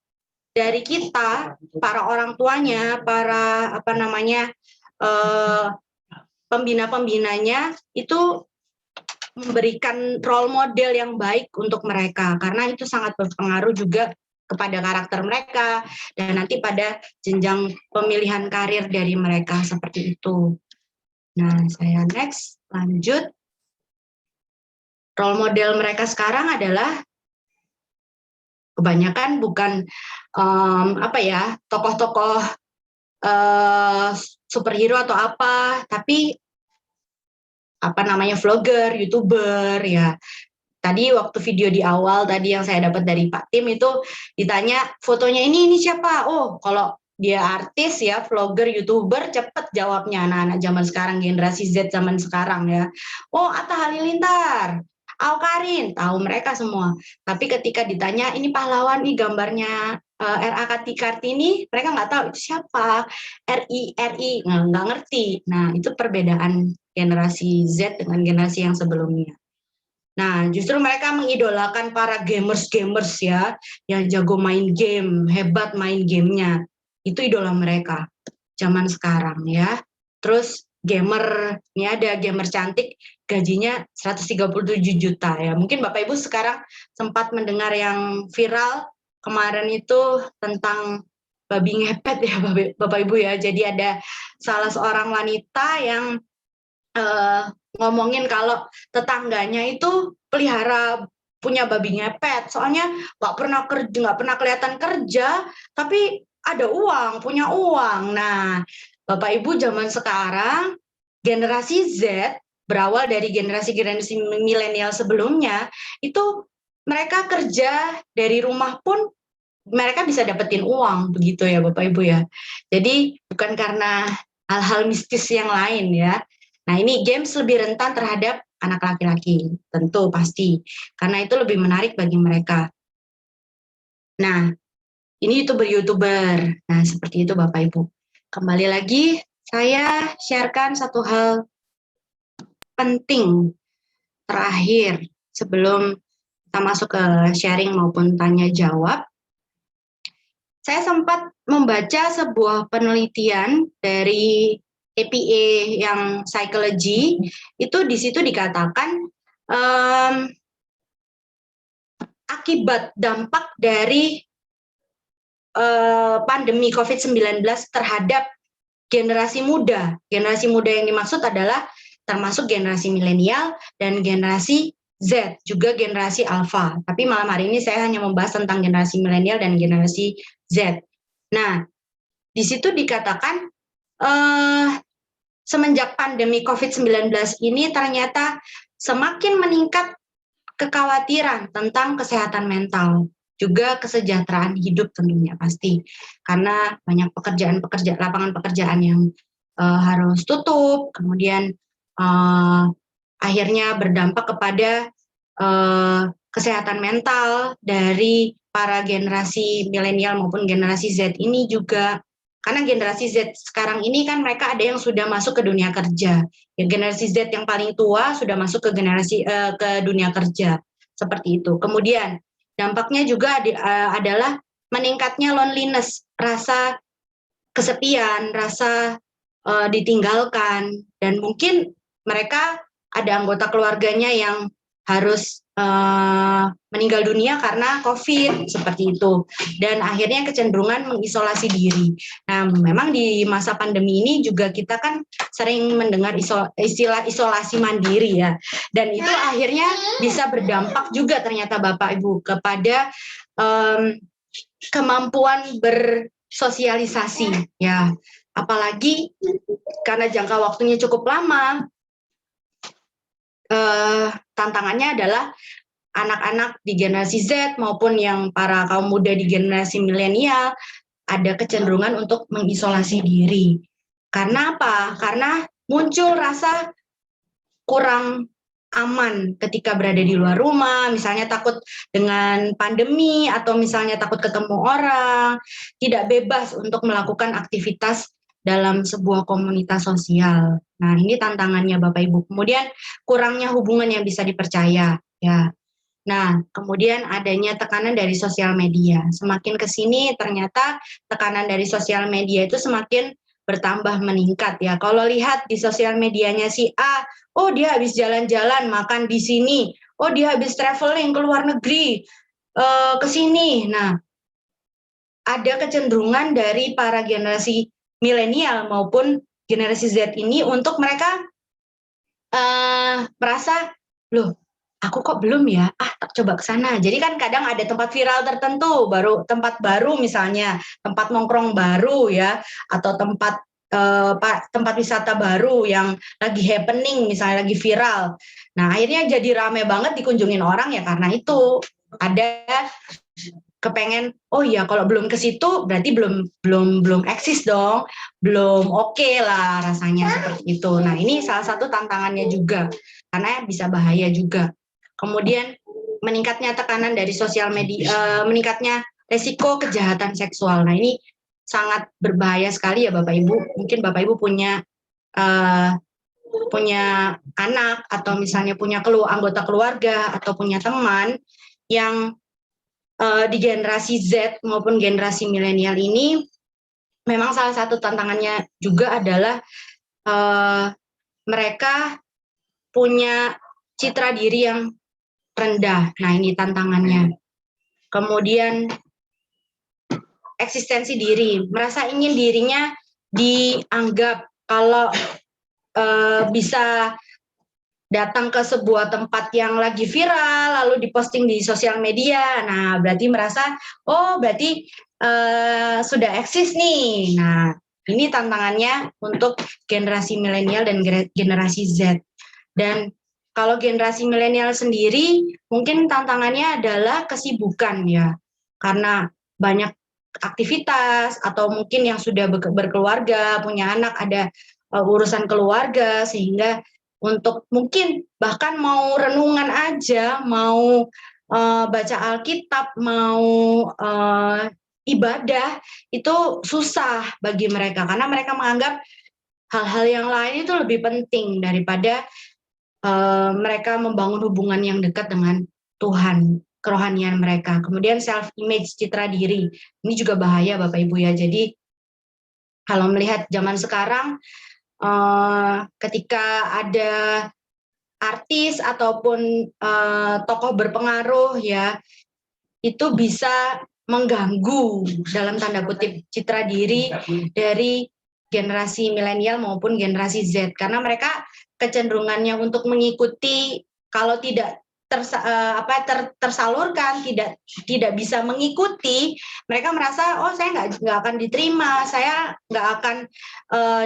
dari kita, para orang tuanya, para pembina-pembinanya itu memberikan role model yang baik untuk mereka, karena itu sangat berpengaruh juga kepada karakter mereka dan nanti pada jenjang pemilihan karir dari mereka seperti itu. Nah, saya next lanjut. Role model mereka sekarang adalah kebanyakan bukan tokoh-tokoh superhero atau apa, tapi vlogger, YouTuber ya. Tadi waktu video di awal tadi yang saya dapat dari Pak Tim itu ditanya fotonya ini siapa? Oh, kalau dia artis ya, vlogger, YouTuber, cepet jawabnya anak-anak zaman sekarang, generasi Z zaman sekarang ya. Oh, Atta Halilintar, Awkarin, tahu mereka semua. Tapi ketika ditanya ini pahlawan nih gambarnya R.A. Kartini, mereka nggak tahu itu siapa. RI nggak ngerti. Nah, itu perbedaan generasi Z dengan generasi yang sebelumnya. Nah, justru mereka mengidolakan para gamers ya, yang jago main game, hebat main gamenya. Itu idola mereka zaman sekarang ya. Terus gamer, ini ada gamer cantik, gajinya 137 juta ya. Mungkin Bapak Ibu sekarang sempat mendengar yang viral kemarin itu tentang babi ngepet ya Bapak Ibu ya. Jadi ada salah seorang wanita yang ngomongin kalau tetangganya itu punya babi ngepet. Soalnya nggak pernah kelihatan kerja, tapi ada uang, punya uang. Nah, Bapak Ibu zaman sekarang, generasi Z berawal dari generasi milenial sebelumnya, itu mereka kerja dari rumah pun mereka bisa dapetin uang, begitu ya Bapak Ibu ya. Jadi bukan karena hal-hal mistis yang lain ya. Nah, ini games lebih rentan terhadap anak laki-laki, tentu pasti, karena itu lebih menarik bagi mereka. Nah, ini YouTuber. Nah, seperti itu Bapak Ibu. Kembali lagi, saya sharekan satu hal penting terakhir sebelum kita masuk ke sharing maupun tanya jawab. Saya sempat membaca sebuah penelitian dari APA yang psychology, itu di situ dikatakan akibat dampak dari pandemi COVID-19 terhadap generasi muda. Generasi muda yang dimaksud adalah termasuk generasi milenial dan generasi Z, juga generasi alpha. Tapi malam hari ini saya hanya membahas tentang generasi milenial dan generasi Z. Nah, di situ dikatakan semenjak pandemi COVID-19 ini ternyata semakin meningkat kekhawatiran tentang kesehatan mental, juga kesejahteraan hidup tentunya pasti, karena banyak lapangan pekerjaan yang harus tutup, kemudian akhirnya berdampak kepada kesehatan mental dari para generasi milenial maupun generasi Z ini juga. Karena generasi Z sekarang ini kan mereka ada yang sudah masuk ke dunia kerja. Ya, generasi Z yang paling tua sudah masuk ke dunia kerja seperti itu. Kemudian dampaknya juga adalah meningkatnya loneliness, rasa kesepian, rasa ditinggalkan, dan mungkin mereka ada anggota keluarganya yang harus meninggal dunia karena COVID seperti itu, dan akhirnya kecenderungan mengisolasi diri. Nah, memang di masa pandemi ini juga kita kan sering mendengar istilah isolasi mandiri ya, dan itu akhirnya bisa berdampak juga ternyata Bapak Ibu kepada kemampuan bersosialisasi ya, apalagi karena jangka waktunya cukup lama. Tantangannya adalah anak-anak di generasi Z maupun yang para kaum muda di generasi milenial ada kecenderungan untuk mengisolasi diri. Karena apa? Karena muncul rasa kurang aman ketika berada di luar rumah, misalnya takut dengan pandemi atau misalnya takut ketemu orang, tidak bebas untuk melakukan aktivitas dalam sebuah komunitas sosial. Nah, ini tantangannya Bapak Ibu. Kemudian kurangnya hubungan yang bisa dipercaya ya. Nah, kemudian adanya tekanan dari sosial media. Semakin ke sini ternyata tekanan dari sosial media itu semakin bertambah meningkat ya. Kalau lihat di sosial medianya si A, oh dia habis jalan-jalan makan di sini, oh dia habis traveling ke luar negeri, ke sini. Nah, ada kecenderungan dari para generasi milenial maupun generasi Z ini untuk mereka merasa, loh, aku kok belum ya, tak coba ke sana. Jadi kan kadang ada tempat viral tertentu, tempat baru misalnya, tempat nongkrong baru ya, atau tempat wisata baru yang lagi happening, misalnya lagi viral. Nah, akhirnya jadi rame banget dikunjungin orang ya, karena itu ada kepengen, oh ya kalau belum ke situ berarti belum eksis dong, belum oke lah rasanya seperti itu. Nah, ini salah satu tantangannya juga karena bisa bahaya juga. Kemudian meningkatnya tekanan dari sosial media, meningkatnya resiko kejahatan seksual. Nah, ini sangat berbahaya sekali ya Bapak Ibu. Mungkin Bapak Ibu punya anak atau misalnya punya anggota keluarga atau punya teman yang di generasi Z maupun generasi milenial ini, memang salah satu tantangannya juga adalah mereka punya citra diri yang rendah. Nah, ini tantangannya. Kemudian eksistensi diri, merasa ingin dirinya dianggap kalau bisa datang ke sebuah tempat yang lagi viral, lalu diposting di sosial media. Nah, berarti merasa, oh berarti sudah eksis nih. Nah, ini tantangannya untuk generasi milenial dan generasi Z. Dan kalau generasi milenial sendiri, mungkin tantangannya adalah kesibukan ya. Karena banyak aktivitas, atau mungkin yang sudah berkeluarga, punya anak, ada urusan keluarga, sehingga untuk mungkin bahkan mau renungan aja, mau baca Alkitab, mau ibadah, itu susah bagi mereka karena mereka menganggap hal-hal yang lain itu lebih penting daripada mereka membangun hubungan yang dekat dengan Tuhan, kerohanian mereka. Kemudian self image, citra diri, ini juga bahaya Bapak Ibu ya. Jadi kalau melihat zaman sekarang, ketika ada artis ataupun tokoh berpengaruh ya, itu bisa mengganggu dalam tanda kutip citra diri dari generasi milenial maupun generasi Z, karena mereka kecenderungannya untuk mengikuti, kalau tidak tersalurkan, tidak bisa mengikuti, mereka merasa, oh saya nggak akan diterima, saya nggak akan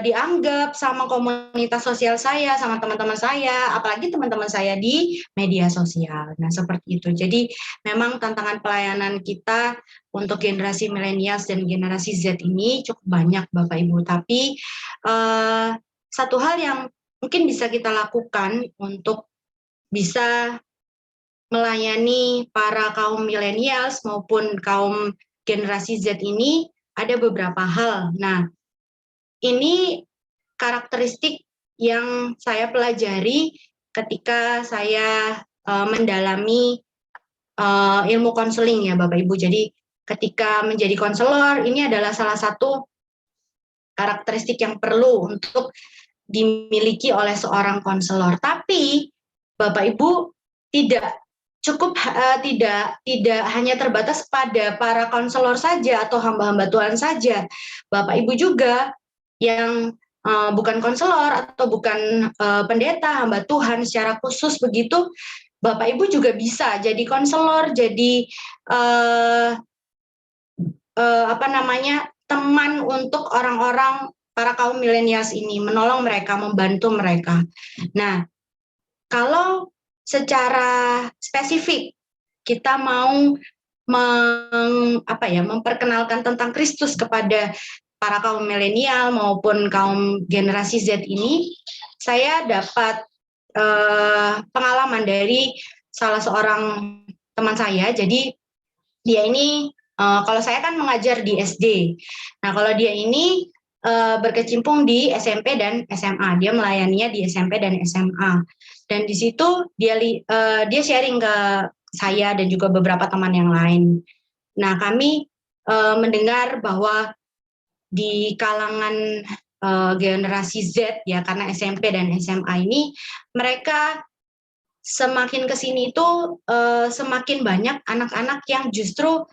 dianggap sama komunitas sosial saya, sama teman-teman saya, apalagi teman-teman saya di media sosial. Nah, seperti itu. Jadi memang tantangan pelayanan kita untuk generasi milenials dan generasi Z ini cukup banyak Bapak Ibu, tapi satu hal yang mungkin bisa kita lakukan untuk bisa melayani para kaum millennials maupun kaum generasi Z ini ada beberapa hal. Nah, ini karakteristik yang saya pelajari ketika saya mendalami ilmu konseling ya Bapak Ibu. Jadi ketika menjadi konselor ini adalah salah satu karakteristik yang perlu untuk dimiliki oleh seorang konselor. Tapi Bapak Ibu tidak cukup tidak hanya terbatas pada para konselor saja atau hamba-hamba Tuhan saja. Bapak Ibu juga yang bukan konselor atau bukan pendeta, hamba Tuhan secara khusus begitu, Bapak Ibu juga bisa jadi konselor, jadi teman untuk orang-orang para kaum milenials ini, menolong mereka, membantu mereka. Nah, kalau secara spesifik kita mau memperkenalkan tentang Kristus kepada para kaum milenial maupun kaum generasi Z ini, saya dapat pengalaman dari salah seorang teman saya. Jadi dia ini kalau saya kan mengajar di SD. Nah, kalau dia ini berkecimpung di SMP dan SMA. Dia melayaninya di SMP dan SMA. Dan di situ dia sharing ke saya dan juga beberapa teman yang lain. Nah, kami mendengar bahwa di kalangan generasi Z ya, karena SMP dan SMA ini mereka semakin kesini itu semakin banyak anak-anak yang justru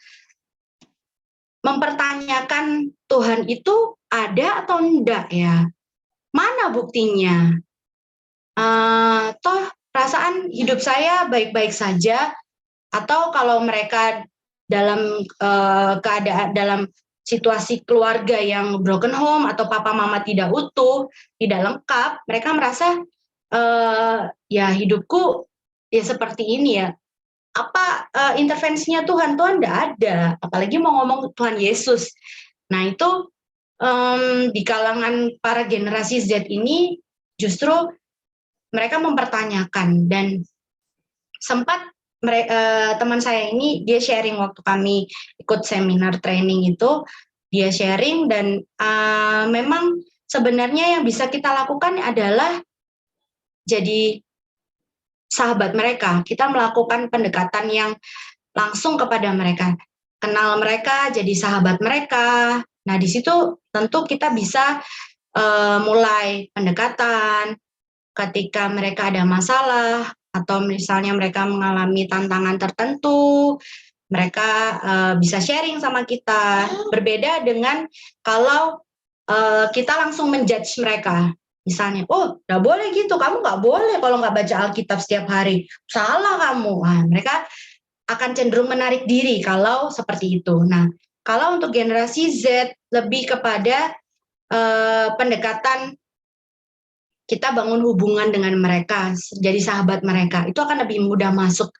mempertanyakan Tuhan itu ada atau enggak ya? Mana buktinya? Toh perasaan hidup saya baik-baik saja, atau kalau mereka dalam keadaan dalam situasi keluarga yang broken home atau papa mama tidak utuh, tidak lengkap, mereka merasa ya hidupku ya seperti ini ya. Apa intervensinya Tuhan? Tuhan enggak ada, apalagi mau ngomong Tuhan Yesus. Nah itu di kalangan para generasi Z ini justru mereka mempertanyakan, dan sempat teman saya ini dia sharing waktu kami ikut seminar training itu, dia sharing dan memang sebenarnya yang bisa kita lakukan adalah jadi sahabat mereka. Kita melakukan pendekatan yang langsung kepada mereka, kenal mereka, jadi sahabat mereka. Nah di situ tentu kita bisa mulai pendekatan. Ketika mereka ada masalah atau misalnya mereka mengalami tantangan tertentu, mereka bisa sharing sama kita. Berbeda dengan kalau kita langsung menjudge mereka. Misalnya, oh nggak boleh gitu, kamu nggak boleh kalau nggak baca Alkitab setiap hari, salah kamu. Nah, mereka akan cenderung menarik diri kalau seperti itu. Nah, kalau untuk generasi Z lebih kepada pendekatan, kita bangun hubungan dengan mereka, jadi sahabat mereka, itu akan lebih mudah masuk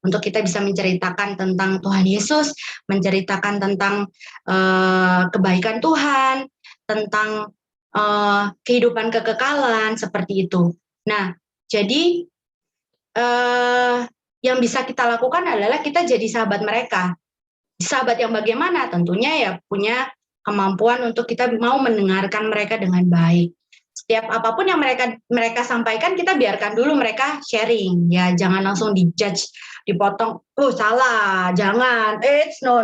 untuk kita bisa menceritakan tentang Tuhan Yesus, menceritakan tentang kebaikan Tuhan, tentang kehidupan kekekalan, seperti itu. Nah, jadi yang bisa kita lakukan adalah kita jadi sahabat mereka. Sahabat yang bagaimana? Tentunya ya punya kemampuan untuk kita mau mendengarkan mereka dengan baik. Setiap apapun yang mereka sampaikan, kita biarkan dulu mereka sharing, ya jangan langsung dijudge, dipotong, salah, jangan,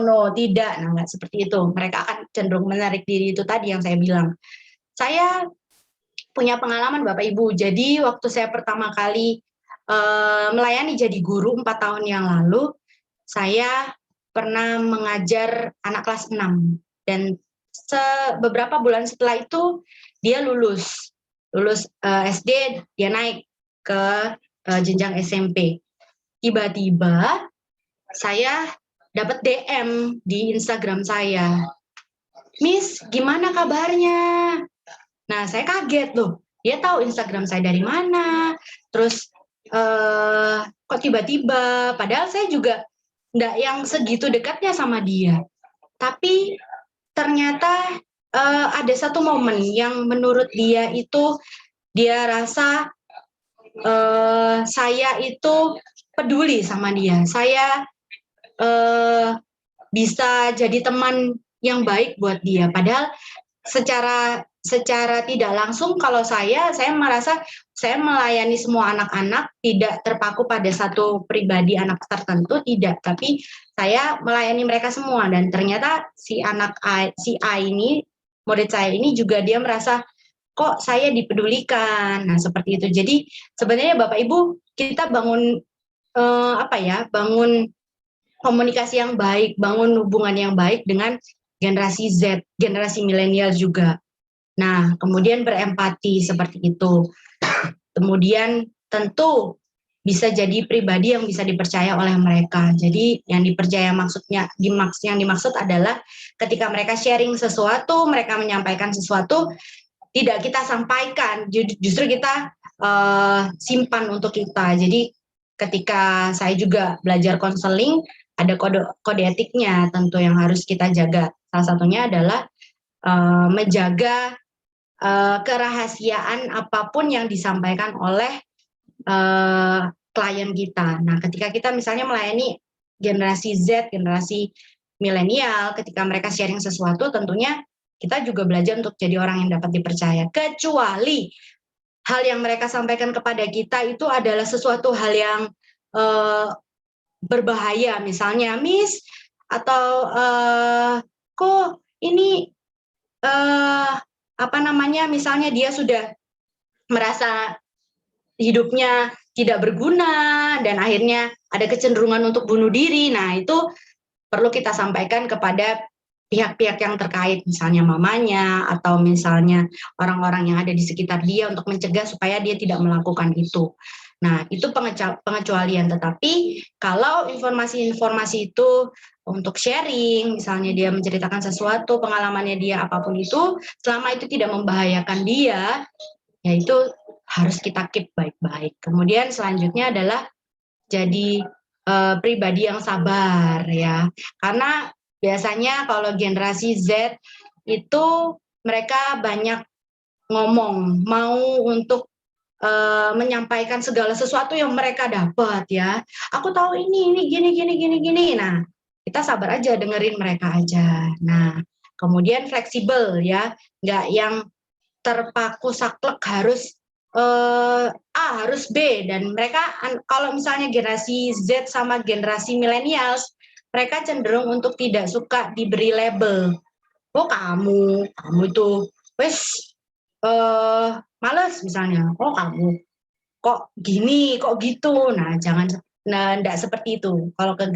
no, tidak, nah nggak seperti itu. Mereka akan cenderung menarik diri, itu tadi yang saya bilang. Saya punya pengalaman Bapak Ibu, jadi waktu saya pertama kali melayani jadi guru 4 tahun yang lalu, saya pernah mengajar anak kelas 6, dan beberapa bulan setelah itu dia lulus SD, dia naik ke jenjang SMP. Tiba-tiba saya dapat DM di Instagram saya, Miss, gimana kabarnya? Nah, saya kaget loh, dia tahu Instagram saya dari mana, terus kok tiba-tiba, padahal saya juga nggak yang segitu dekatnya sama dia. Tapi ternyata ada satu momen yang menurut dia itu, dia rasa saya itu peduli sama dia. Saya bisa jadi teman yang baik buat dia. Padahal secara tidak langsung kalau saya merasa saya melayani semua anak-anak, tidak terpaku pada satu pribadi anak tertentu, tidak, tapi saya melayani mereka semua. Dan ternyata si A ini, murid saya ini juga dia merasa kok saya dipedulikan. Nah, seperti itu. Jadi sebenarnya Bapak Ibu, kita bangun bangun komunikasi yang baik, bangun hubungan yang baik dengan generasi Z, generasi milenial juga. Nah, kemudian berempati seperti itu. Kemudian tentu bisa jadi pribadi yang bisa dipercaya oleh mereka. Jadi yang dipercaya yang dimaksud adalah ketika mereka sharing sesuatu, mereka menyampaikan sesuatu, tidak kita sampaikan, justru kita simpan untuk kita. Jadi ketika saya juga belajar konseling, ada kode etiknya tentu yang harus kita jaga. Salah satunya adalah menjaga kerahasiaan apapun yang disampaikan oleh klien kita. Nah, ketika kita misalnya melayani generasi Z, generasi milenial, ketika mereka sharing sesuatu, tentunya kita juga belajar untuk jadi orang yang dapat dipercaya. Kecuali hal yang mereka sampaikan kepada kita itu adalah sesuatu hal yang berbahaya, misalnya, Miss, atau kok ini misalnya dia sudah merasa hidupnya tidak berguna dan akhirnya ada kecenderungan untuk bunuh diri. Nah, itu perlu kita sampaikan kepada pihak-pihak yang terkait, misalnya mamanya atau misalnya orang-orang yang ada di sekitar dia untuk mencegah supaya dia tidak melakukan itu. Nah, itu pengecualian. Tetapi kalau informasi-informasi itu untuk sharing, misalnya dia menceritakan sesuatu, pengalamannya dia apapun itu, selama itu tidak membahayakan dia, ya itu harus kita keep baik-baik. Kemudian selanjutnya adalah jadi pribadi yang sabar ya. Karena biasanya kalau generasi Z itu mereka banyak ngomong, mau untuk menyampaikan segala sesuatu yang mereka dapat ya. Aku tahu ini gini. Nah, kita sabar aja, dengerin mereka aja. Nah, kemudian fleksibel ya, nggak yang terpaku saklek harus A harus B. Dan mereka kalau misalnya generasi Z sama generasi millennials, mereka cenderung untuk tidak suka diberi label. Oh kamu itu wes males misalnya. Oh kamu kok gini, kok gitu. Nah, enggak seperti itu kalau ke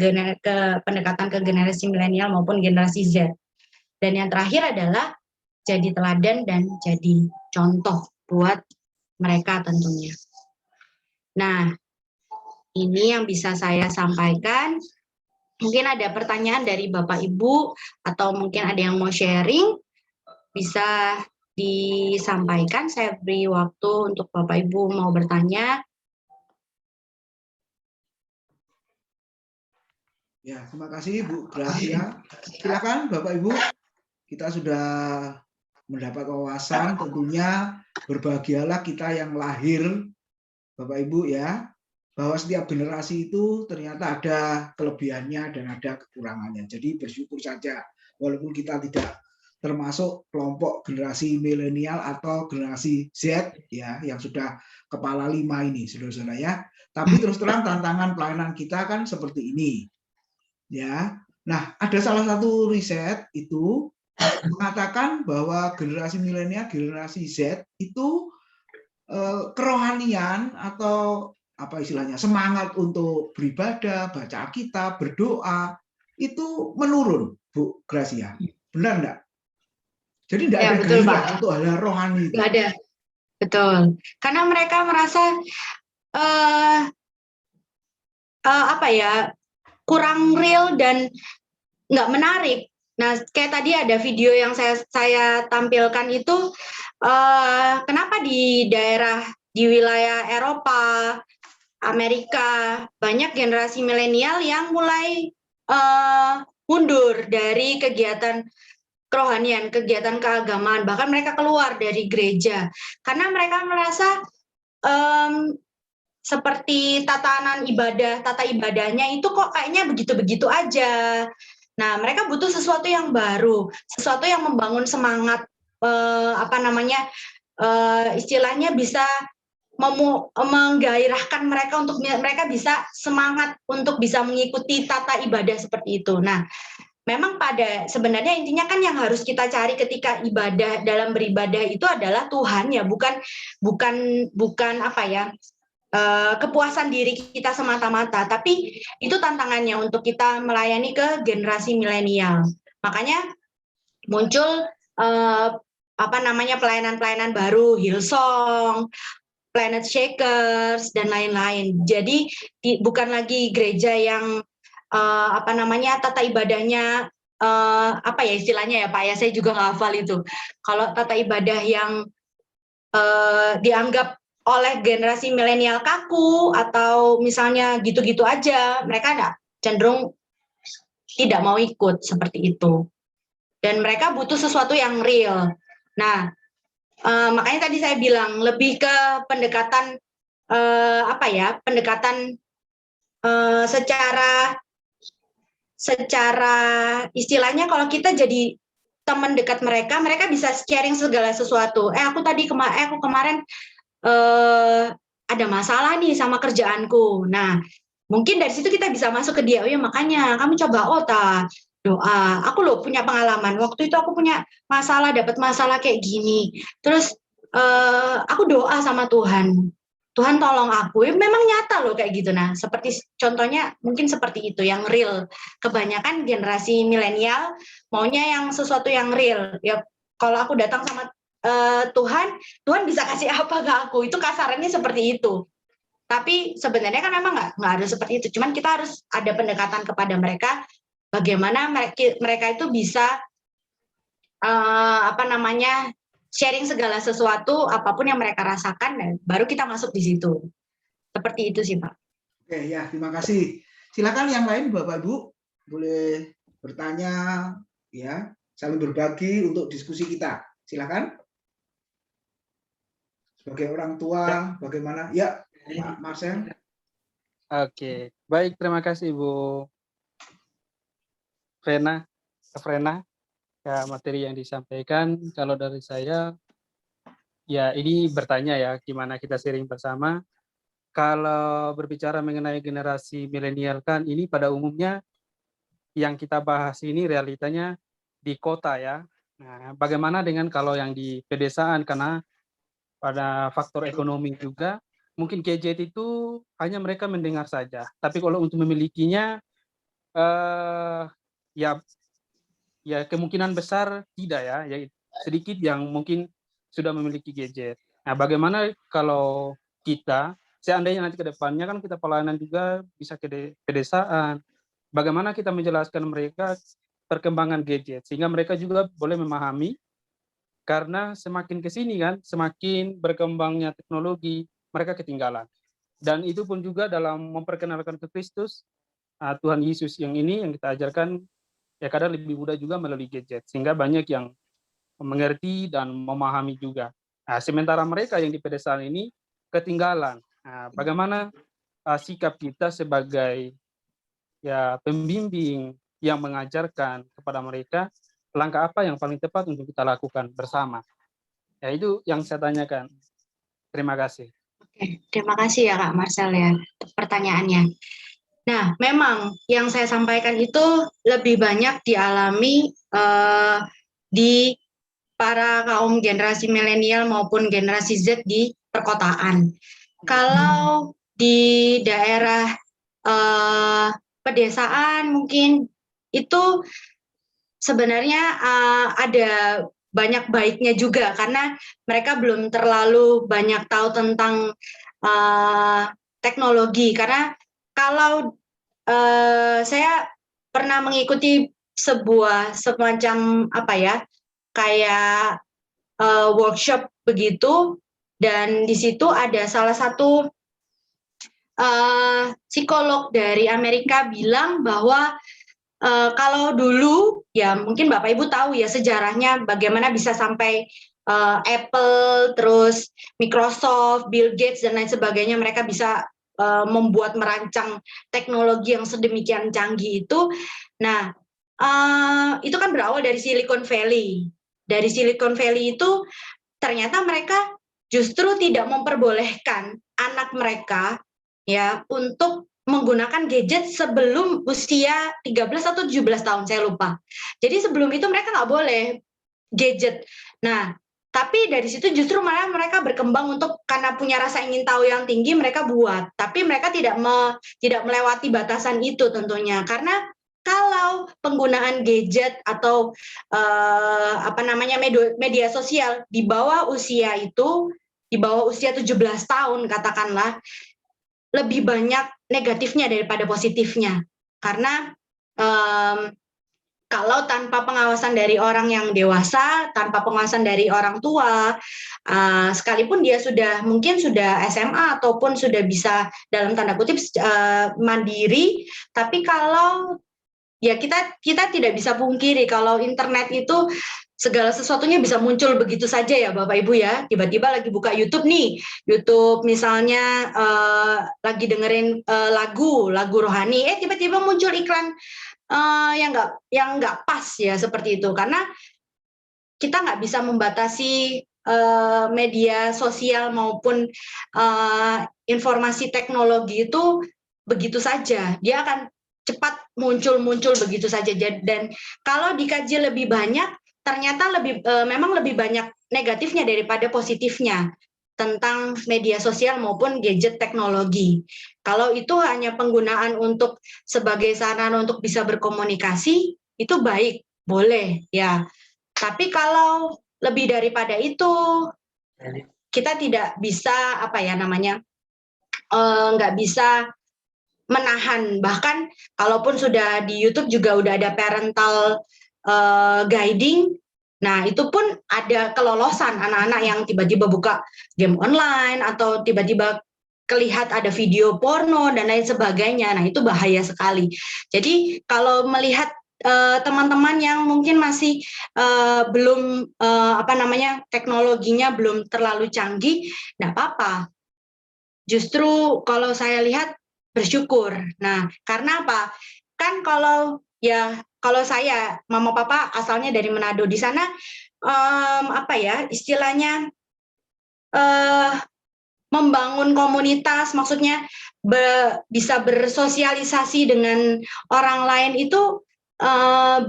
pendekatan ke generasi milenial maupun generasi Z. Dan yang terakhir adalah jadi teladan dan jadi contoh buat mereka tentunya. Nah, ini yang bisa saya sampaikan. Mungkin ada pertanyaan dari Bapak Ibu atau mungkin ada yang mau sharing, bisa disampaikan. Saya beri waktu untuk Bapak Ibu mau bertanya. Ya, terima kasih Bu Gracia. Silakan Bapak Ibu, kita sudah mendapat wawasan, tentunya berbahagialah kita yang lahir, Bapak Ibu ya, bahwa setiap generasi itu ternyata ada kelebihannya dan ada kekurangannya. Jadi bersyukur saja, walaupun kita tidak termasuk kelompok generasi milenial atau generasi Z ya, yang sudah kepala 5 ini, saudara-saudara ya. Tapi terus terang tantangan pelayanan kita kan seperti ini. Ya, nah ada salah satu riset itu mengatakan bahwa generasi milenial, generasi Z itu kerohanian atau apa istilahnya semangat untuk beribadah, baca Alkitab, berdoa itu menurun, Bu Gracia. Benar enggak? Jadi enggak ada gairah untuk hal rohani. Enggak ada, betul. Karena mereka merasa kurang real dan nggak menarik. Nah, kayak tadi ada video yang saya tampilkan itu, kenapa di wilayah Eropa, Amerika, banyak generasi milenial yang mulai mundur dari kegiatan kerohanian, kegiatan keagamaan, bahkan mereka keluar dari gereja. Karena mereka merasa seperti tata ibadahnya itu kok kayaknya begitu-begitu aja. Nah, mereka butuh sesuatu yang baru, sesuatu yang membangun semangat, istilahnya bisa menggairahkan mereka untuk mereka bisa semangat untuk bisa mengikuti tata ibadah seperti itu. Nah, memang sebenarnya intinya kan yang harus kita cari ketika ibadah dalam beribadah itu adalah Tuhan ya, bukan apa ya, kepuasan diri kita semata-mata, tapi itu tantangannya untuk kita melayani ke generasi milenial. Makanya muncul pelayanan-pelayanan baru, Hillsong, Planet Shakers dan lain-lain. Jadi bukan lagi gereja yang tata ibadahnya istilahnya ya Pak ya, saya juga nggak hafal itu. Kalau tata ibadah yang dianggap oleh generasi milenial kaku atau misalnya gitu-gitu aja, mereka cenderung tidak mau ikut seperti itu. Dan mereka butuh sesuatu yang real. Nah, makanya tadi saya bilang lebih ke pendekatan pendekatan secara istilahnya kalau kita jadi teman dekat mereka bisa sharing segala sesuatu. Aku kemarin ada masalah nih sama kerjaanku. Nah, mungkin dari situ kita bisa masuk ke dia. Oh ya, makanya kamu coba doa. Aku loh punya pengalaman. Waktu itu aku punya dapat masalah kayak gini. Terus aku doa sama Tuhan. Tuhan tolong aku. Memang nyata loh kayak gitu. Nah, seperti contohnya mungkin seperti itu yang real. Kebanyakan generasi milenial maunya yang sesuatu yang real. Ya kalau aku datang sama Tuhan bisa kasih apa ke aku? Itu kasarannya seperti itu. Tapi sebenarnya kan memang nggak harus seperti itu. Cuman kita harus ada pendekatan kepada mereka. Bagaimana mereka itu bisa sharing segala sesuatu apapun yang mereka rasakan, dan baru kita masuk di situ. Seperti itu sih Pak. Oke ya, terima kasih. Silakan yang lain Bapak Ibu boleh bertanya ya, saling berbagi untuk diskusi kita. Silakan. Sebagai orang tua bagaimana? Ya, Pak Marcel. Oke, baik, terima kasih Bu Frena ya, materi yang disampaikan. Kalau dari saya, ya ini bertanya ya, gimana kita sharing bersama. Kalau berbicara mengenai generasi milenial kan, ini pada umumnya yang kita bahas ini realitanya di kota ya. Nah, bagaimana dengan kalau yang di pedesaan, karena pada faktor ekonomi juga, mungkin gadget itu hanya mereka mendengar saja. Tapi kalau untuk memilikinya, ya kemungkinan besar tidak ya, sedikit yang mungkin sudah memiliki gadget. Nah, bagaimana kalau kita seandainya nanti ke depannya kan kita pelayanan juga bisa ke pedesaan, bagaimana kita menjelaskan mereka perkembangan gadget sehingga mereka juga boleh memahami, karena semakin ke sini kan semakin berkembangnya teknologi, mereka ketinggalan. Dan itu pun juga dalam memperkenalkan ke Kristus, Tuhan Yesus yang ini yang kita ajarkan ya kadang lebih mudah juga melalui gadget, sehingga banyak yang mengerti dan memahami juga. Nah, sementara mereka yang di pedesaan ini ketinggalan. Nah, bagaimana sikap kita sebagai ya pembimbing yang mengajarkan kepada mereka langkah apa yang paling tepat untuk kita lakukan bersama. Ya itu yang saya tanyakan. Terima kasih. Oke, terima kasih ya Kak Marcel ya pertanyaannya. Nah, memang yang saya sampaikan itu lebih banyak dialami di para kaum generasi milenial maupun generasi Z di perkotaan. Kalau di daerah pedesaan mungkin itu sebenarnya ada banyak baiknya juga, karena mereka belum terlalu banyak tahu tentang teknologi. Karena kalau saya pernah mengikuti semacam kayak workshop begitu, dan di situ ada salah satu psikolog dari Amerika bilang bahwa kalau dulu ya mungkin Bapak Ibu tahu ya sejarahnya bagaimana bisa sampai Apple, terus Microsoft, Bill Gates dan lain sebagainya, mereka bisa merancang teknologi yang sedemikian canggih itu. Nah, itu kan berawal dari Silicon Valley. Dari Silicon Valley itu ternyata mereka justru tidak memperbolehkan anak mereka ya untuk menggunakan gadget sebelum usia 13 atau 17 tahun, saya lupa. Jadi sebelum itu mereka nggak boleh gadget. Nah, tapi dari situ justru malah mereka berkembang untuk karena punya rasa ingin tahu yang tinggi mereka buat. Tapi mereka tidak melewati batasan itu tentunya. Karena kalau penggunaan gadget atau media sosial di bawah usia 17 tahun katakanlah, lebih banyak negatifnya daripada positifnya. Karena kalau tanpa pengawasan dari orang yang dewasa, tanpa pengawasan dari orang tua, sekalipun dia mungkin sudah SMA ataupun sudah bisa dalam tanda kutip mandiri, tapi kalau ya kita tidak bisa pungkiri kalau internet itu segala sesuatunya bisa muncul begitu saja ya Bapak Ibu ya. Tiba-tiba lagi buka YouTube nih, YouTube misalnya lagi dengerin lagu rohani, tiba-tiba muncul iklan yang nggak pas ya seperti itu. Karena kita nggak bisa membatasi media sosial maupun informasi teknologi itu begitu saja. Dia akan cepat muncul begitu saja. Dan kalau dikaji lebih banyak, ternyata memang lebih banyak negatifnya daripada positifnya tentang media sosial maupun gadget teknologi. Kalau itu hanya penggunaan untuk sebagai sarana untuk bisa berkomunikasi, itu baik, boleh ya. Tapi kalau lebih daripada itu, kita tidak bisa nggak bisa menahan. Bahkan kalaupun sudah di YouTube juga udah ada parental guiding. Nah, itu pun ada kelolosan anak-anak yang tiba-tiba buka game online atau tiba-tiba kelihat ada video porno dan lain sebagainya. Nah, itu bahaya sekali. Jadi, kalau melihat teman-teman yang mungkin masih belum teknologinya belum terlalu canggih, enggak apa-apa. Justru kalau saya lihat bersyukur. Nah, karena apa? Kan kalau saya, mama papa asalnya dari Manado, di sana istilahnya membangun komunitas, maksudnya bisa bersosialisasi dengan orang lain itu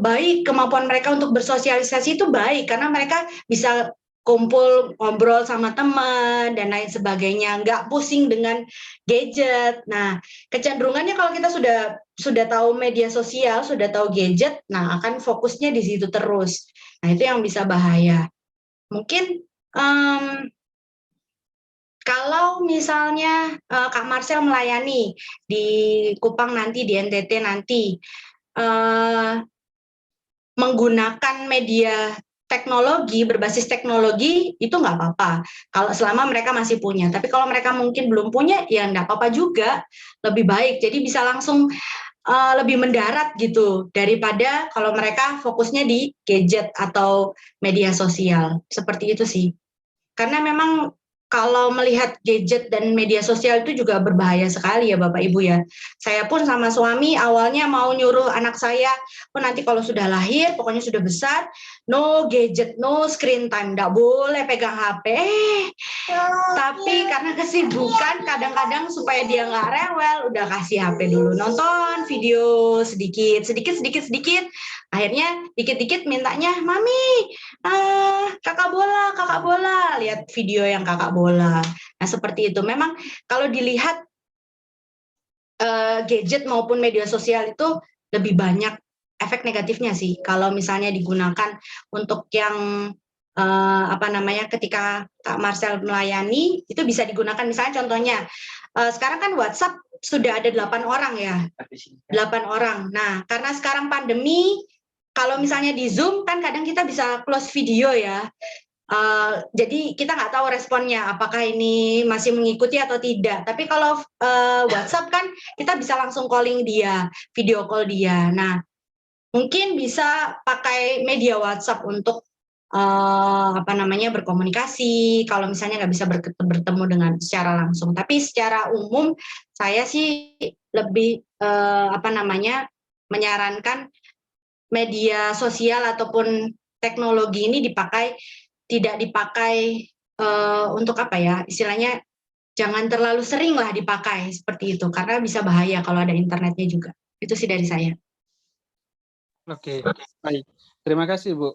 baik. Kemampuan mereka untuk bersosialisasi itu baik karena mereka bisa kumpul, ngobrol sama teman dan lain sebagainya, nggak pusing dengan gadget. Nah, kecenderungannya kalau kita sudah tahu media sosial, sudah tahu gadget, nah akan fokusnya di situ terus. Nah, itu yang bisa bahaya. Mungkin kalau misalnya Kak Marcel melayani di Kupang nanti, di NTT nanti, menggunakan media teknologi, berbasis teknologi, itu nggak apa-apa. Kalau selama mereka masih punya. Tapi kalau mereka mungkin belum punya, ya nggak apa-apa juga. Lebih baik. Jadi bisa langsung lebih mendarat gitu. Daripada kalau mereka fokusnya di gadget atau media sosial. Seperti itu sih. Karena memang kalau melihat gadget dan media sosial itu juga berbahaya sekali ya Bapak Ibu ya. Saya pun sama suami awalnya mau nyuruh anak saya, nanti kalau sudah lahir, pokoknya sudah besar, no gadget, no screen time, nggak boleh pegang HP. Tapi karena kesibukan, kadang-kadang supaya dia nggak rewel, udah kasih HP dulu, nonton video sedikit. Akhirnya dikit-dikit mintanya, Mami, kakak bola, lihat video yang kakak bola. Nah, seperti itu. Memang kalau dilihat gadget maupun media sosial itu lebih banyak efek negatifnya sih. Kalau misalnya digunakan untuk yang ketika Kak Marcel melayani, itu bisa digunakan misalnya contohnya, sekarang kan WhatsApp sudah ada 8 orang ya. 8 orang. Nah, karena sekarang pandemi, kalau misalnya di Zoom kan kadang kita bisa close video ya. Jadi kita nggak tahu responnya apakah ini masih mengikuti atau tidak. Tapi kalau WhatsApp kan kita bisa langsung calling dia, video call dia. Nah, mungkin bisa pakai media WhatsApp untuk berkomunikasi. Kalau misalnya nggak bisa bertemu dengan secara langsung. Tapi secara umum saya sih lebih menyarankan media sosial ataupun teknologi ini tidak dipakai untuk apa ya, istilahnya jangan terlalu sering lah dipakai seperti itu, karena bisa bahaya kalau ada internetnya juga. Itu sih dari saya. Oke, baik. Terima kasih, Bu.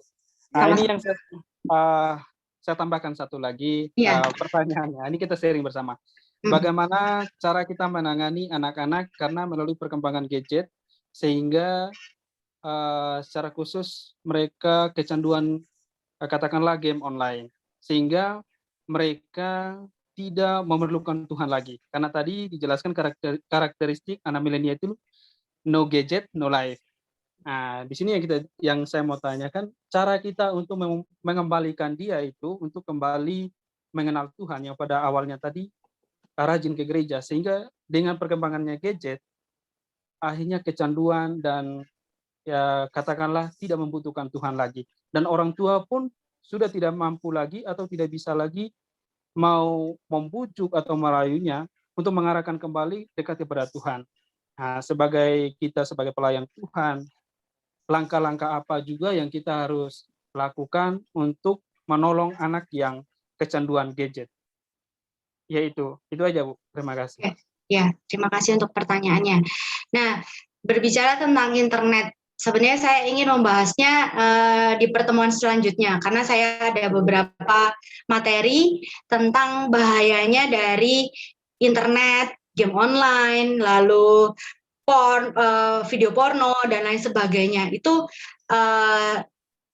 Nah, ini yang saya tambahkan satu lagi pertanyaannya. Ini kita sharing bersama. Bagaimana cara kita menangani anak-anak karena melalui perkembangan gadget sehingga secara khusus mereka kecanduan katakanlah game online sehingga mereka tidak memerlukan Tuhan lagi. Karena tadi dijelaskan karakteristik anak milenial itu no gadget, no life. Nah, di sini yang saya mau tanyakan, cara kita untuk mengembalikan dia itu untuk kembali mengenal Tuhan yang pada awalnya tadi rajin ke gereja, sehingga dengan perkembangannya gadget akhirnya kecanduan dan ya katakanlah tidak membutuhkan Tuhan lagi, dan orang tua pun sudah tidak mampu lagi atau tidak bisa lagi mau membujuk atau merayunya untuk mengarahkan kembali dekat kepada Tuhan. Nah, sebagai pelayan Tuhan, langkah-langkah apa juga yang kita harus lakukan untuk menolong anak yang kecanduan gadget? Yaitu, itu aja Bu, terima kasih. Ya, terima kasih untuk pertanyaannya. Nah, berbicara tentang internet, sebenarnya saya ingin membahasnya di pertemuan selanjutnya, karena saya ada beberapa materi tentang bahayanya dari internet, game online, lalu video porno, dan lain sebagainya. Itu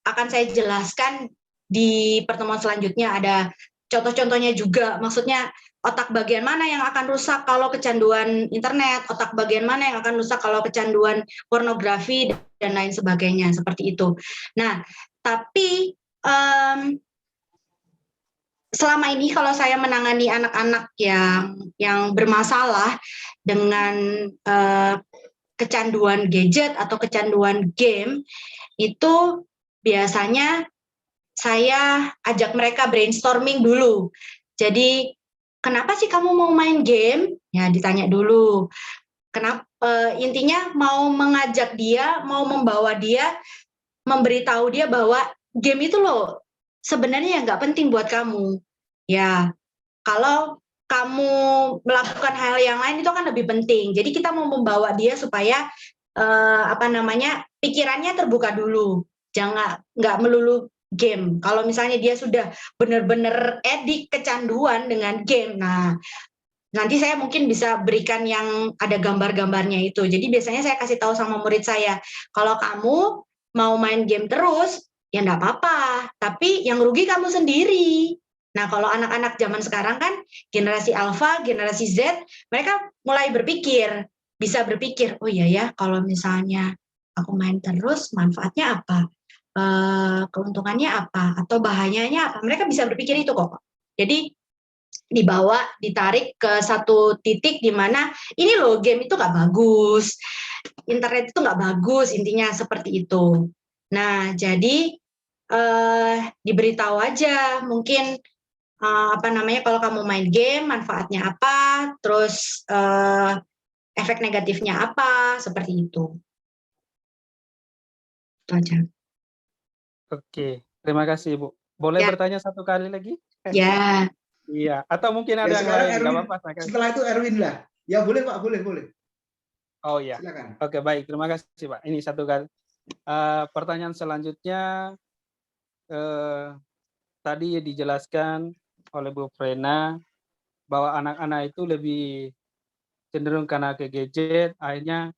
akan saya jelaskan di pertemuan selanjutnya. Ada contoh-contohnya juga, maksudnya otak bagian mana yang akan rusak kalau kecanduan internet, otak bagian mana yang akan rusak kalau kecanduan pornografi, dan lain sebagainya, seperti itu. Nah, tapi selama ini kalau saya menangani anak-anak yang bermasalah dengan kecanduan gadget atau kecanduan game, itu biasanya saya ajak mereka brainstorming dulu. Jadi, kenapa sih kamu mau main game? Ya, ditanya dulu. Kenapa? Intinya mau mengajak dia, mau membawa dia, memberitahu dia bahwa game itu loh sebenarnya nggak penting buat kamu. Ya, kalau kamu melakukan hal yang lain itu kan lebih penting. Jadi kita mau membawa dia supaya pikirannya terbuka dulu. Jangan nggak melulu game. Kalau misalnya dia sudah benar-benar edik, kecanduan dengan game, nah nanti saya mungkin bisa berikan yang ada gambar-gambarnya itu. Jadi biasanya saya kasih tahu sama murid saya, kalau kamu mau main game terus, ya nggak apa-apa, tapi yang rugi kamu sendiri. Nah, kalau anak-anak zaman sekarang kan, generasi Alpha, generasi Z, mereka mulai bisa berpikir, oh iya ya, kalau misalnya aku main terus, manfaatnya apa? Keuntungannya apa? Atau bahayanya apa? Mereka bisa berpikir itu kok. Jadi, dibawa, ditarik ke satu titik di mana ini loh game itu nggak bagus, internet itu nggak bagus, intinya seperti itu. Nah, jadi diberitahu aja mungkin kalau kamu main game manfaatnya apa, terus efek negatifnya apa, seperti itu. Itu aja. Oke, terima kasih Bu. Boleh bertanya satu kali lagi? Ya. Iya, atau mungkin ada yang lain, nggak apa-apa. Setelah itu Erwin lah. Ya boleh Pak, boleh. Oh iya. Silakan. Oke, baik, terima kasih Pak. Ini satu kali. Pertanyaan selanjutnya, tadi dijelaskan oleh Bu Frena bahwa anak-anak itu lebih cenderung karena ke gadget, akhirnya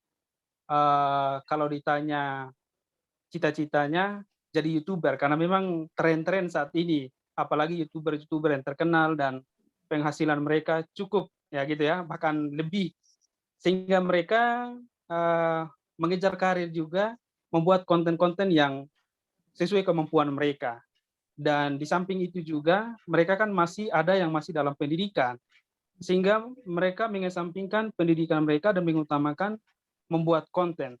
kalau ditanya cita-citanya jadi YouTuber, karena memang tren-tren saat ini, apalagi YouTuber yang terkenal dan penghasilan mereka cukup, ya gitu ya, bahkan lebih, sehingga mereka mengejar karir juga, membuat konten-konten yang sesuai kemampuan mereka. Dan di samping itu juga mereka kan masih ada yang masih dalam pendidikan, sehingga mereka mengesampingkan pendidikan mereka dan mengutamakan membuat konten.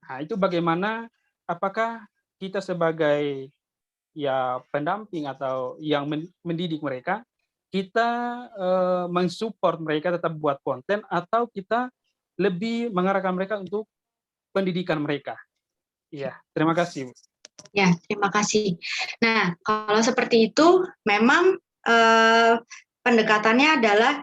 Nah, itu bagaimana, apakah kita sebagai ya pendamping atau yang mendidik mereka, kita mensupport mereka tetap buat konten, atau kita lebih mengarahkan mereka untuk pendidikan mereka? Iya, terima kasih. Ya, terima kasih. Nah, kalau seperti itu, memang pendekatannya adalah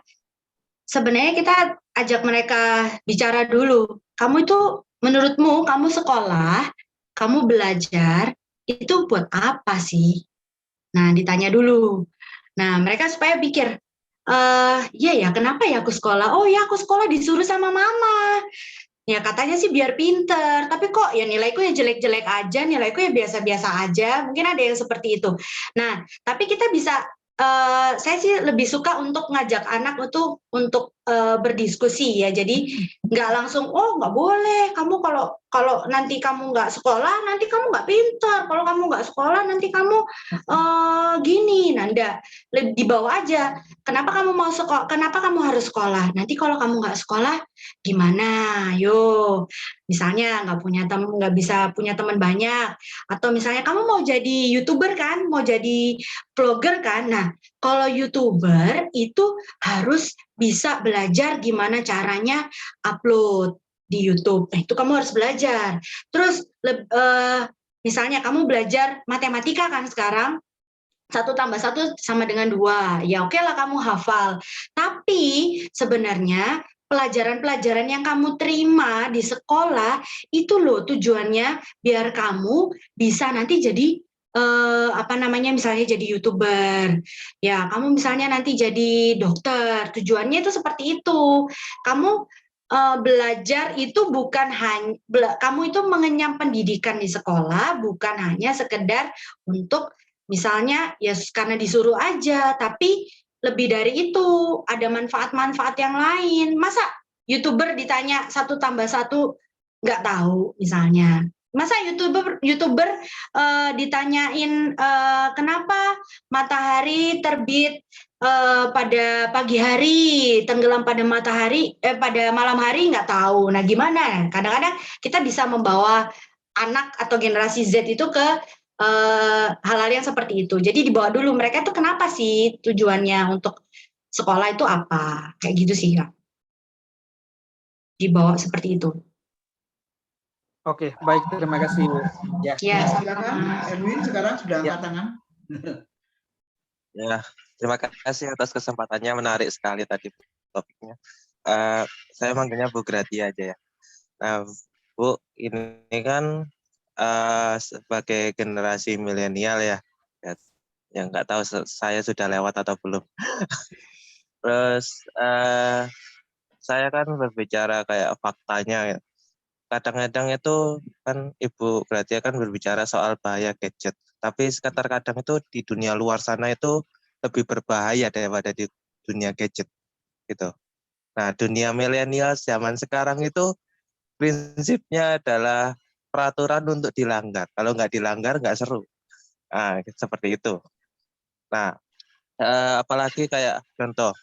sebenarnya kita ajak mereka bicara dulu. Kamu itu, menurutmu kamu sekolah, kamu belajar, itu buat apa sih? Nah, ditanya dulu. Nah, mereka supaya pikir, iya ya, kenapa ya aku sekolah? Oh ya, aku sekolah disuruh sama mama. Ya katanya sih biar pinter, tapi kok ya nilaiku ya jelek-jelek aja, nilaiku ya biasa-biasa aja. Mungkin ada yang seperti itu. Nah, tapi kita bisa, saya sih lebih suka untuk ngajak anak untuk berdiskusi ya. Jadi nggak langsung, oh nggak boleh, kamu kalau nanti kamu nggak sekolah, nanti kamu nggak pinter. Kalau kamu nggak sekolah, nanti kamu gini. Nah, enggak, dibawa aja. Kenapa kamu mau sekolah? Kenapa kamu harus sekolah? Nanti kalau kamu nggak sekolah, gimana? Yo, misalnya nggak bisa punya teman banyak, atau misalnya kamu mau jadi YouTuber kan, mau jadi vlogger kan. Nah, kalau YouTuber itu harus bisa belajar gimana caranya upload di YouTube. Nah, itu kamu harus belajar. Terus misalnya kamu belajar matematika kan sekarang, 1 tambah 1 sama dengan 2. Ya oke lah kamu hafal. Tapi sebenarnya pelajaran-pelajaran yang kamu terima di sekolah itu loh tujuannya biar kamu bisa nanti jadi misalnya jadi YouTuber. Ya, kamu misalnya nanti jadi dokter. Tujuannya itu seperti itu. Kamu belajar itu bukan hanya kamu itu mengenyam pendidikan di sekolah, bukan hanya sekedar untuk misalnya ya karena disuruh aja, tapi lebih dari itu, ada manfaat-manfaat yang lain. Masa YouTuber ditanya 1 tambah 1 nggak tahu misalnya. Masa YouTuber ditanyain kenapa matahari terbit pada pagi hari, tenggelam pada pada malam hari, nggak tahu. Nah gimana? Kadang-kadang kita bisa membawa anak atau generasi Z itu ke hal-hal yang seperti itu. Jadi dibawa dulu mereka itu kenapa sih tujuannya untuk sekolah itu apa? Kayak gitu sih, Kak. Dibawa seperti itu. Oke, baik, terima kasih Bu. Ya, silakan Erwin sekarang sudah angkat tangan. Ya, terima kasih atas kesempatannya, menarik sekali tadi topiknya. Saya manggilnya Bu Gradia aja ya. Nah, Bu, ini kan sebagai generasi milenial ya, yang nggak tahu saya sudah lewat atau belum. Terus saya kan berbicara kayak faktanya ya. Kadang-kadang itu kan Ibu Gradia kan berbicara soal bahaya gadget, tapi terkadang itu di dunia luar sana itu lebih berbahaya daripada di dunia gadget gitu. Nah, dunia milenial zaman sekarang itu prinsipnya adalah peraturan untuk dilanggar. Kalau nggak dilanggar nggak seru. Nah, seperti itu. Nah, apalagi kayak contoh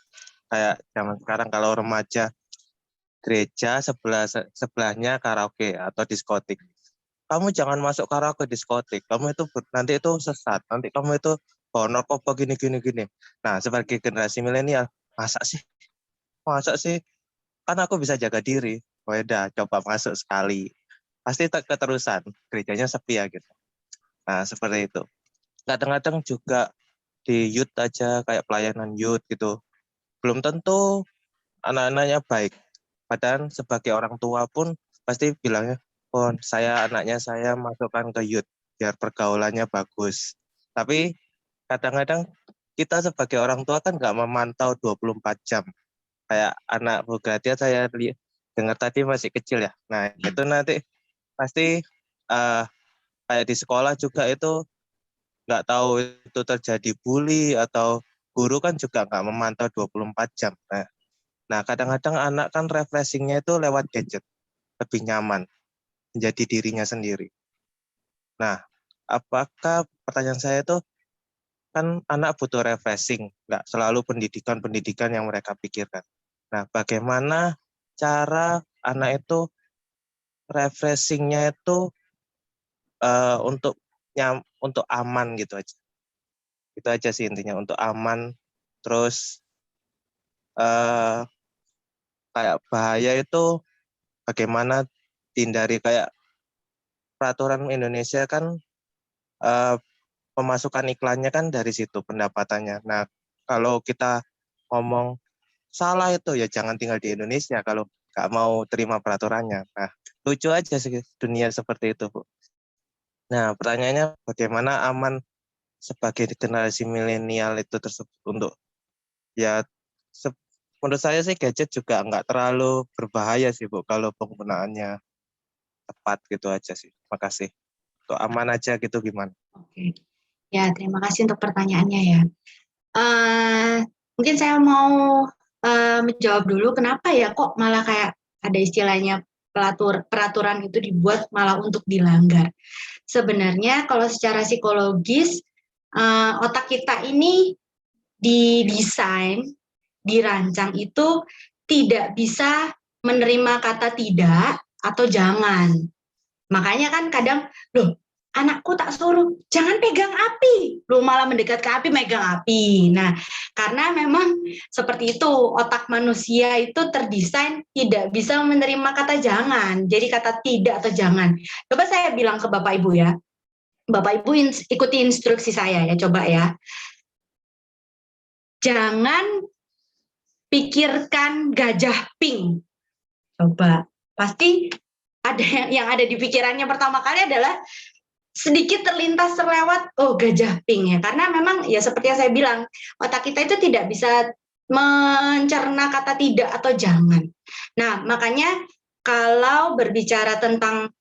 kayak zaman sekarang kalau remaja gereja sebelahnya karaoke atau diskotik. Kamu jangan masuk karaoke diskotik. Kamu itu nanti itu sesat. Nanti kamu itu narkoba gini. Nah, sebagai generasi milenial, masa sih? Kan aku bisa jaga diri. Udah coba masuk sekali. Pasti keterusan. Gerejanya sepi ya gitu. Nah, seperti itu. Kadang-kadang juga di youth aja kayak pelayanan youth gitu. Belum tentu anak-anaknya baik. Padahal sebagai orang tua pun pasti bilangnya, oh anaknya saya masukkan ke youth biar pergaulannya bagus. Tapi kadang-kadang kita sebagai orang tua kan nggak memantau 24 jam. Kayak anak Bu Gradia saya dengar tadi masih kecil ya. Nah itu nanti pasti kayak di sekolah juga itu nggak tahu itu terjadi bully atau guru kan juga nggak memantau 24 jam. Nah, kadang-kadang anak kan refreshing-nya itu lewat gadget, lebih nyaman, menjadi dirinya sendiri. Nah, apakah pertanyaan saya itu, kan anak butuh refreshing, nggak selalu pendidikan yang mereka pikirkan. Nah, bagaimana cara anak itu refreshing-nya itu untuk aman gitu aja. Itu aja sih intinya, untuk aman, terus kayak bahaya itu bagaimana hindari, kayak peraturan Indonesia kan pemasukan iklannya kan dari situ pendapatannya. Nah, kalau kita ngomong salah itu ya jangan tinggal di Indonesia kalau nggak mau terima peraturannya. Nah, lucu aja sih dunia seperti itu, Bu. Nah, pertanyaannya bagaimana aman sebagai generasi milenial itu tersebut untuk ya menurut saya sih gadget juga nggak terlalu berbahaya sih, Bu, kalau penggunaannya tepat gitu aja sih. Makasih. Untuk aman aja gitu gimana? Oke. Ya, terima kasih untuk pertanyaannya ya. Mungkin saya mau menjawab dulu kenapa ya kok malah kayak ada istilahnya peraturan itu dibuat malah untuk dilanggar. Sebenarnya kalau secara psikologis otak kita ini didesain, dirancang itu tidak bisa menerima kata tidak atau jangan. Makanya kan kadang, loh anakku tak suruh, jangan pegang api. Loh malah mendekat ke api, megang api. Nah, karena memang seperti itu, otak manusia itu terdesain tidak bisa menerima kata jangan. Jadi kata tidak atau jangan. Coba saya bilang ke Bapak Ibu ya. Bapak Ibu ikuti instruksi saya ya, coba ya. Jangan pikirkan gajah pink. Coba, pasti ada yang ada di pikirannya pertama kali adalah sedikit terlewat, oh gajah pink ya. Karena memang ya seperti yang saya bilang, otak kita itu tidak bisa mencerna kata tidak atau jangan. Nah, makanya kalau berbicara tentang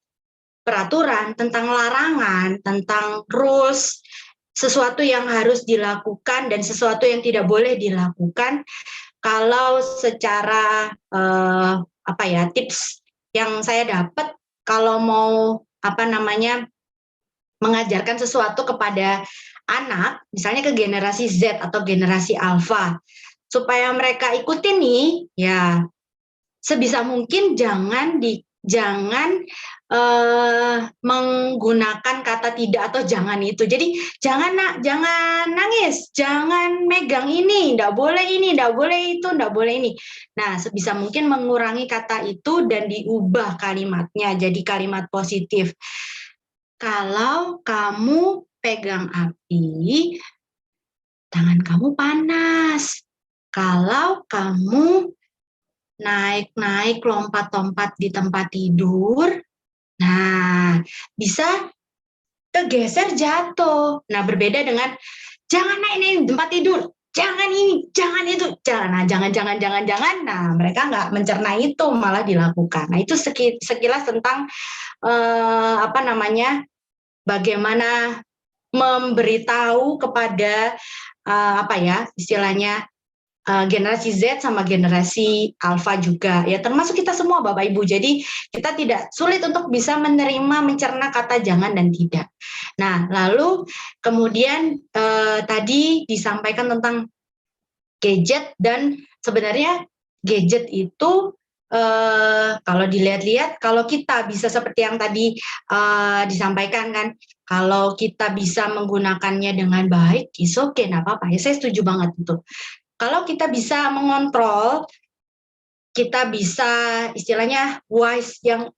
peraturan, tentang larangan, tentang rules, sesuatu yang harus dilakukan dan sesuatu yang tidak boleh dilakukan, kalau secara tips yang saya dapat kalau mau mengajarkan sesuatu kepada anak, misalnya ke generasi Z atau generasi Alpha, supaya mereka ikutin nih, ya sebisa mungkin jangan menggunakan kata tidak atau jangan itu. Jadi jangan nangis, jangan megang ini, nggak boleh ini, nggak boleh itu, nggak boleh ini. Nah, sebisa mungkin mengurangi kata itu dan diubah kalimatnya jadi kalimat positif. Kalau kamu pegang api, tangan kamu panas. Kalau kamu naik-naik, lompat-lompat di tempat tidur, nah bisa kegeser jatuh. Nah, berbeda dengan jangan naik di tempat tidur, jangan ini, jangan itu, jangan. Nah, mereka nggak mencerna itu, malah dilakukan. Nah, itu sekilas tentang bagaimana memberitahu kepada istilahnya generasi Z sama generasi Alpha juga ya, termasuk kita semua Bapak Ibu. Jadi kita tidak sulit untuk bisa menerima, mencerna kata jangan dan tidak. Nah, lalu kemudian tadi disampaikan tentang gadget, dan sebenarnya gadget itu kalau dilihat-lihat, kalau kita bisa seperti yang tadi disampaikan kan, kalau kita bisa menggunakannya dengan baik, is okay, nggak apa-apa ya, saya setuju banget itu. Kalau kita bisa mengontrol, kita bisa istilahnya wise, yang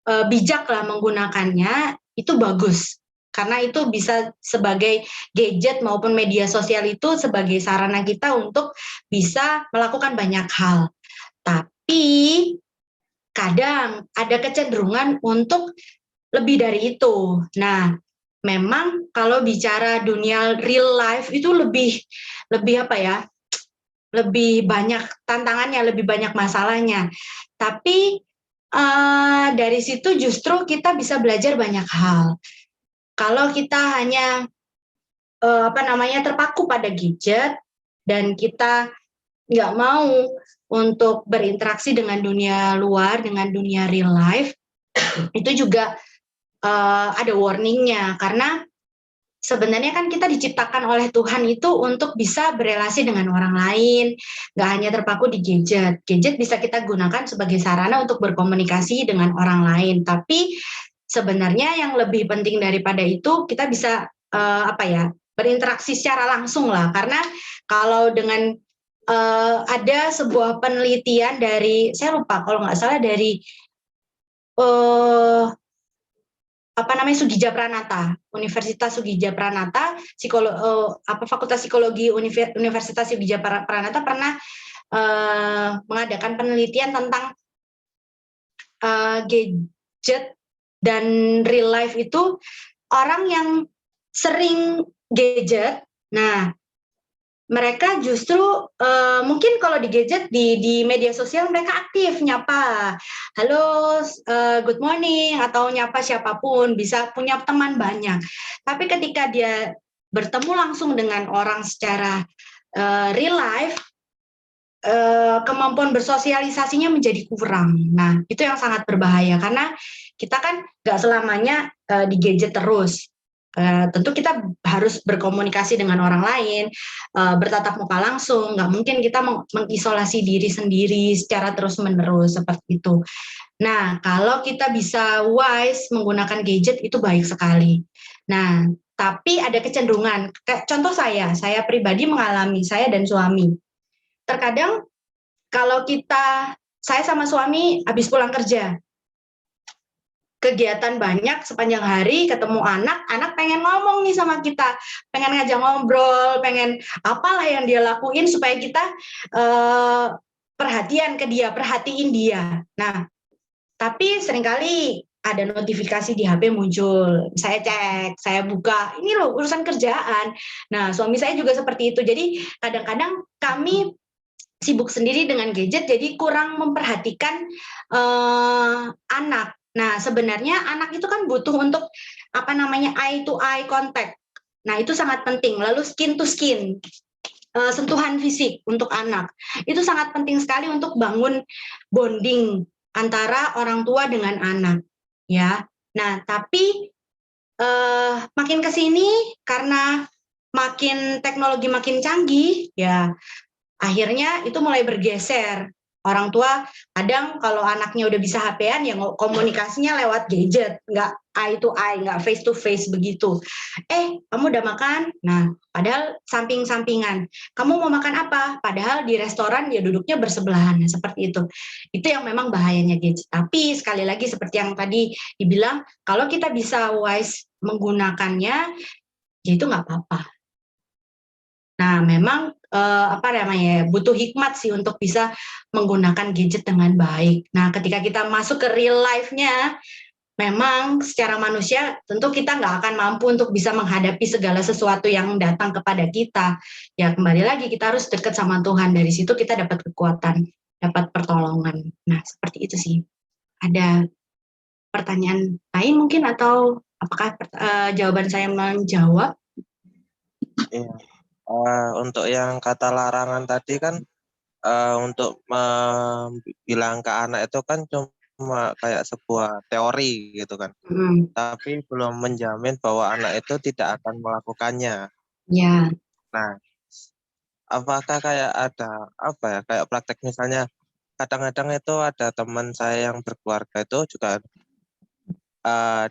bijak lah menggunakannya, itu bagus. Karena itu bisa sebagai gadget maupun media sosial itu sebagai sarana kita untuk bisa melakukan banyak hal. Tapi kadang ada kecenderungan untuk lebih dari itu. Nah, memang kalau bicara dunia real life itu lebih lebih banyak tantangannya, lebih banyak masalahnya. Tapi dari situ justru kita bisa belajar banyak hal. Kalau kita hanya terpaku pada gadget dan kita nggak mau untuk berinteraksi dengan dunia luar, dengan dunia real life, itu juga ada warningnya, karena sebenarnya kan kita diciptakan oleh Tuhan itu untuk bisa berelasi dengan orang lain, nggak hanya terpaku di gadget. Gadget bisa kita gunakan sebagai sarana untuk berkomunikasi dengan orang lain, tapi sebenarnya yang lebih penting daripada itu, kita bisa berinteraksi secara langsung lah. Karena kalau dengan ada sebuah penelitian dari, saya lupa kalau nggak salah dari Sugija Pranata, Universitas Sugija Pranata, Fakultas Psikologi Universitas Sugija Pranata pernah mengadakan penelitian tentang gadget dan real life itu orang yang sering gadget. Nah, mereka justru mungkin kalau di gadget di media sosial mereka aktif nyapa, halo, good morning, atau nyapa siapapun, bisa punya teman banyak. Tapi ketika dia bertemu langsung dengan orang secara real life, kemampuan bersosialisasinya menjadi kurang. Nah, itu yang sangat berbahaya karena kita kan nggak selamanya di gadget terus. Tentu kita harus berkomunikasi dengan orang lain, bertatap muka langsung. Nggak mungkin kita mengisolasi diri sendiri secara terus-menerus seperti itu. Nah, kalau kita bisa wise menggunakan gadget itu baik sekali. Nah, tapi ada kecenderungan. Contoh saya pribadi mengalami, saya dan suami. Terkadang kalau saya sama suami habis pulang kerja, kegiatan banyak sepanjang hari, ketemu anak pengen ngomong nih sama kita, pengen ngajak ngobrol, pengen apalah yang dia lakuin supaya kita perhatiin dia. Nah, tapi seringkali ada notifikasi di HP muncul, saya cek, saya buka, ini loh urusan kerjaan. Nah, suami saya juga seperti itu, jadi kadang-kadang kami sibuk sendiri dengan gadget, jadi kurang memperhatikan anak. Nah, sebenarnya anak itu kan butuh untuk eye to eye contact. Nah, itu sangat penting. Lalu skin to skin, sentuhan fisik untuk anak. Itu sangat penting sekali untuk bangun bonding antara orang tua dengan anak, ya. Nah, tapi makin ke sini karena teknologi makin canggih, ya, akhirnya itu mulai bergeser. Orang tua kadang kalau anaknya udah bisa HP-an ya komunikasinya lewat gadget, nggak eye to eye, nggak face to face begitu. Kamu udah makan? Nah, padahal samping-sampingan. Kamu mau makan apa? Padahal di restoran ya duduknya bersebelahan, seperti itu. Itu yang memang bahayanya gadget. Tapi sekali lagi seperti yang tadi dibilang, kalau kita bisa wise menggunakannya, ya itu nggak apa-apa. Nah, memang butuh hikmat sih untuk bisa menggunakan gadget dengan baik. Nah, ketika kita masuk ke real life-nya, memang secara manusia tentu kita nggak akan mampu untuk bisa menghadapi segala sesuatu yang datang kepada kita. Ya, kembali lagi kita harus dekat sama Tuhan. Dari situ kita dapat kekuatan, dapat pertolongan. Nah, seperti itu sih. Ada pertanyaan lain mungkin, atau apakah jawaban saya menjawab? Iya. Untuk yang kata larangan tadi kan untuk bilang ke anak itu kan cuma kayak sebuah teori gitu kan, tapi belum menjamin bahwa anak itu tidak akan melakukannya. Ya. Nah, apakah kayak ada kayak praktek misalnya kadang-kadang itu ada teman saya yang berkeluarga itu juga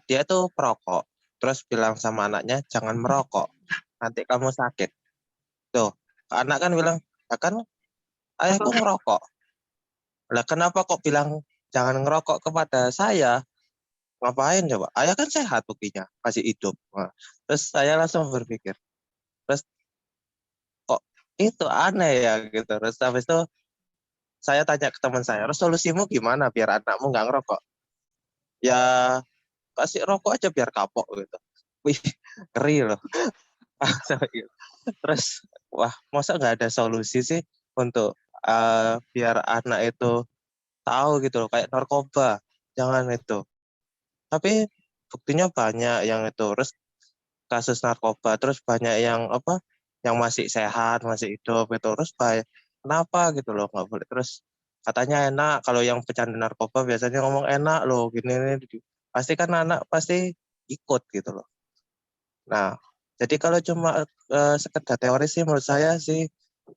dia tuh perokok, terus bilang sama anaknya jangan merokok, nanti kamu sakit. Tuh, anak kan bilang, kan ayahku ngerokok. Lah kenapa kok bilang jangan ngerokok kepada saya? Ngapain coba? Ayah kan sehat buktinya, masih hidup. Nah, terus saya langsung berpikir, terus kok itu aneh ya gitu. Terus habis itu saya tanya ke teman saya, resolusimu gimana biar anakmu nggak ngerokok? Ya kasih rokok aja biar kapok gitu. Wih, ngeri loh. Terus wah, masa nggak ada solusi sih untuk biar anak itu tahu gitu loh, kayak narkoba, jangan itu. Tapi buktinya banyak yang itu, terus kasus narkoba, terus banyak yang yang masih sehat, masih hidup gitu, terus kenapa gitu loh nggak boleh. Terus katanya enak, kalau yang pecandu narkoba biasanya ngomong enak loh, gini pasti kan anak pasti ikut gitu loh. Nah, jadi kalau cuma sekedar teori sih menurut saya sih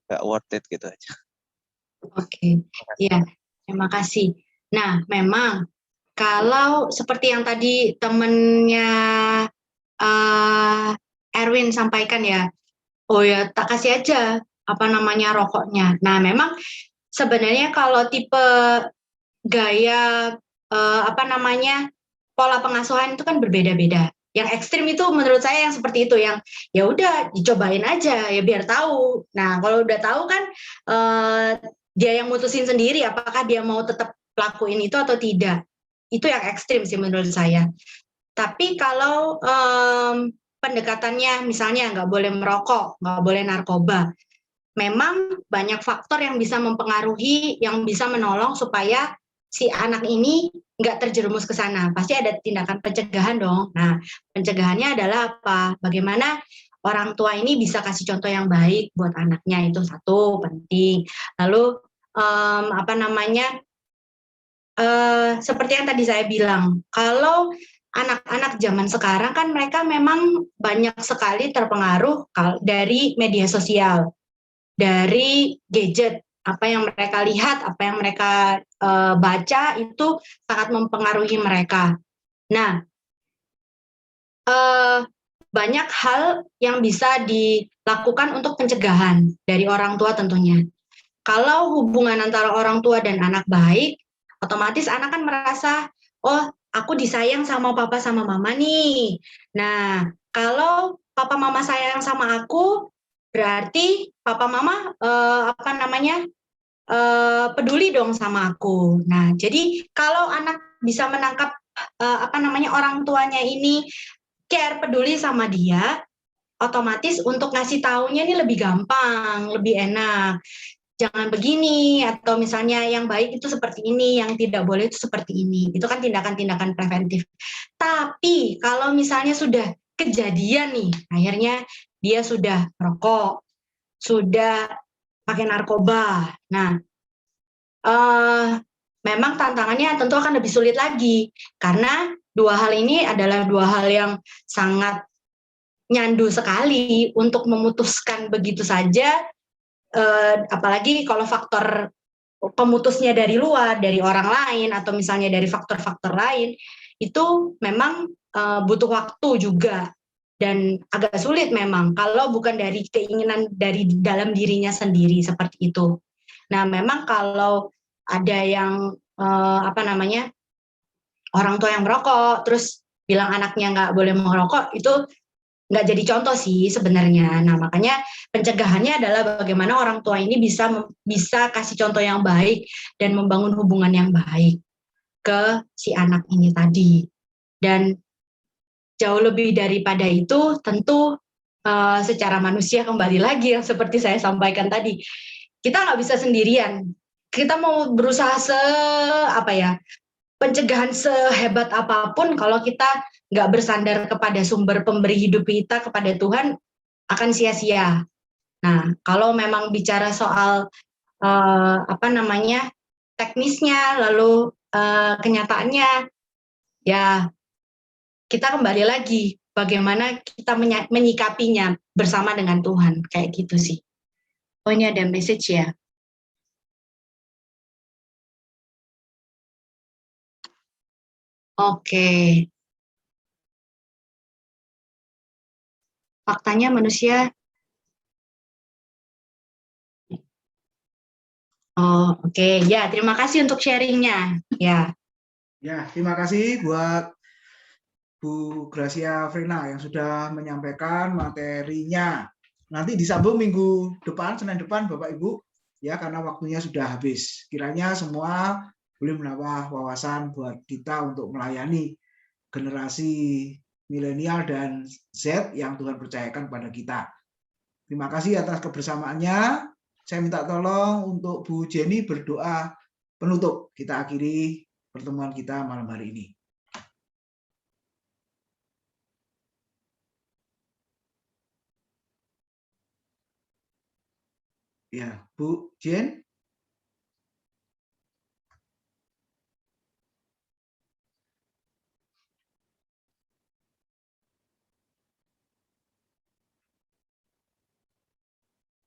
nggak worth it gitu aja. Oke, iya, terima kasih. Nah, memang kalau seperti yang tadi temennya Erwin sampaikan ya, oh ya tak kasih aja rokoknya. Nah, memang sebenarnya kalau tipe gaya pola pengasuhan itu kan berbeda-beda. Yang ekstrim itu menurut saya yang seperti itu, yang ya udah dicobain aja ya biar tahu. Nah kalau udah tahu kan dia yang mutusin sendiri apakah dia mau tetap lakuin itu atau tidak. Itu yang ekstrim sih menurut saya. Tapi kalau pendekatannya misalnya nggak boleh merokok, nggak boleh narkoba, memang banyak faktor yang bisa mempengaruhi, yang bisa menolong supaya si anak ini nggak terjerumus ke sana. Pasti ada tindakan pencegahan dong. Nah, pencegahannya adalah apa? Bagaimana orang tua ini bisa kasih contoh yang baik buat anaknya, itu satu penting. Lalu seperti yang tadi saya bilang, kalau anak-anak zaman sekarang kan mereka memang banyak sekali terpengaruh dari media sosial, dari gadget. Apa yang mereka lihat, apa yang mereka baca itu sangat mempengaruhi mereka. Nah, banyak hal yang bisa dilakukan untuk pencegahan dari orang tua tentunya. Kalau hubungan antara orang tua dan anak baik, otomatis anak kan merasa, oh aku disayang sama papa sama mama nih. Nah, kalau papa mama sayang sama aku, berarti papa mama peduli dong sama aku. Nah, jadi kalau anak bisa menangkap orang tuanya ini care, peduli sama dia, otomatis untuk ngasih taunya ini lebih gampang, lebih enak. Jangan begini, atau misalnya yang baik itu seperti ini, yang tidak boleh itu seperti ini. Itu kan tindakan-tindakan preventif. Tapi kalau misalnya sudah kejadian nih, akhirnya dia sudah merokok, sudah pakai narkoba. Nah, memang tantangannya tentu akan lebih sulit lagi, karena dua hal ini adalah dua hal yang sangat nyandu sekali untuk memutuskan begitu saja. Apalagi kalau faktor pemutusnya dari luar, dari orang lain, atau misalnya dari faktor-faktor lain, itu memang butuh waktu juga, dan agak sulit memang kalau bukan dari keinginan dari dalam dirinya sendiri seperti itu. Nah, memang kalau ada yang orang tua yang merokok, terus bilang anaknya nggak boleh merokok, itu nggak jadi contoh sih sebenarnya. Nah, makanya pencegahannya adalah bagaimana orang tua ini bisa kasih contoh yang baik dan membangun hubungan yang baik ke si anak ini tadi. Dan jauh lebih daripada itu, tentu secara manusia kembali lagi yang seperti saya sampaikan tadi, kita nggak bisa sendirian. Kita mau berusaha pencegahan sehebat apapun, kalau kita nggak bersandar kepada sumber pemberi hidup kita, kepada Tuhan, akan sia-sia. Nah, kalau memang bicara soal teknisnya, lalu kenyataannya, ya kita kembali lagi bagaimana kita menyikapinya bersama dengan Tuhan, kayak gitu sih. Oh, ini ada message ya. Oke. Faktanya manusia. Oh, oke. Ya, terima kasih untuk sharingnya. Ya. Ya, terima kasih buat Bu Gracia Frina yang sudah menyampaikan materinya. Nanti disambung minggu depan, Senin depan, Bapak Ibu, ya, karena waktunya sudah habis. Kiranya semua boleh menambah wawasan buat kita untuk melayani generasi milenial dan Z yang Tuhan percayakan pada kita. Terima kasih atas kebersamaannya. Saya minta tolong untuk Bu Jenny berdoa penutup. Kita akhiri pertemuan kita malam hari ini. Ya, Bu Jen.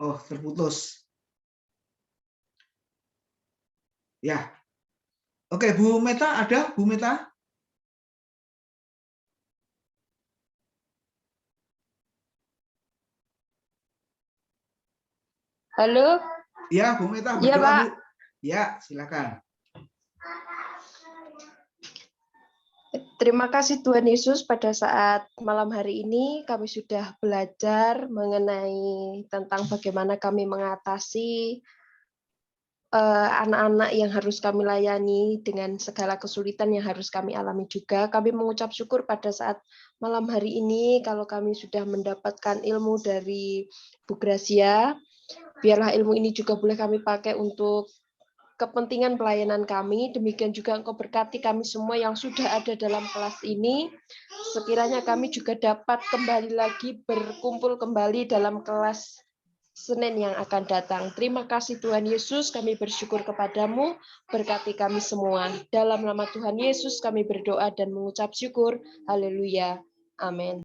Oh, terputus. Ya. Oke, Bu Meta ada? Bu Meta? Halo? Ya, Bu Meta berdoa, Iya, Pak. Bu. Ya, silakan. Terima kasih Tuhan Yesus, pada saat malam hari ini kami sudah belajar mengenai tentang bagaimana kami mengatasi anak-anak yang harus kami layani dengan segala kesulitan yang harus kami alami juga. Kami mengucap syukur pada saat malam hari ini kalau kami sudah mendapatkan ilmu dari Bu Gracia. Biarlah ilmu ini juga boleh kami pakai untuk kepentingan pelayanan kami. Demikian juga Engkau berkati kami semua yang sudah ada dalam kelas ini. Sekiranya kami juga dapat kembali lagi berkumpul kembali dalam kelas Senin yang akan datang. Terima kasih Tuhan Yesus, kami bersyukur kepadamu, berkati kami semua. Dalam nama Tuhan Yesus kami berdoa dan mengucap syukur. Haleluya. Amin.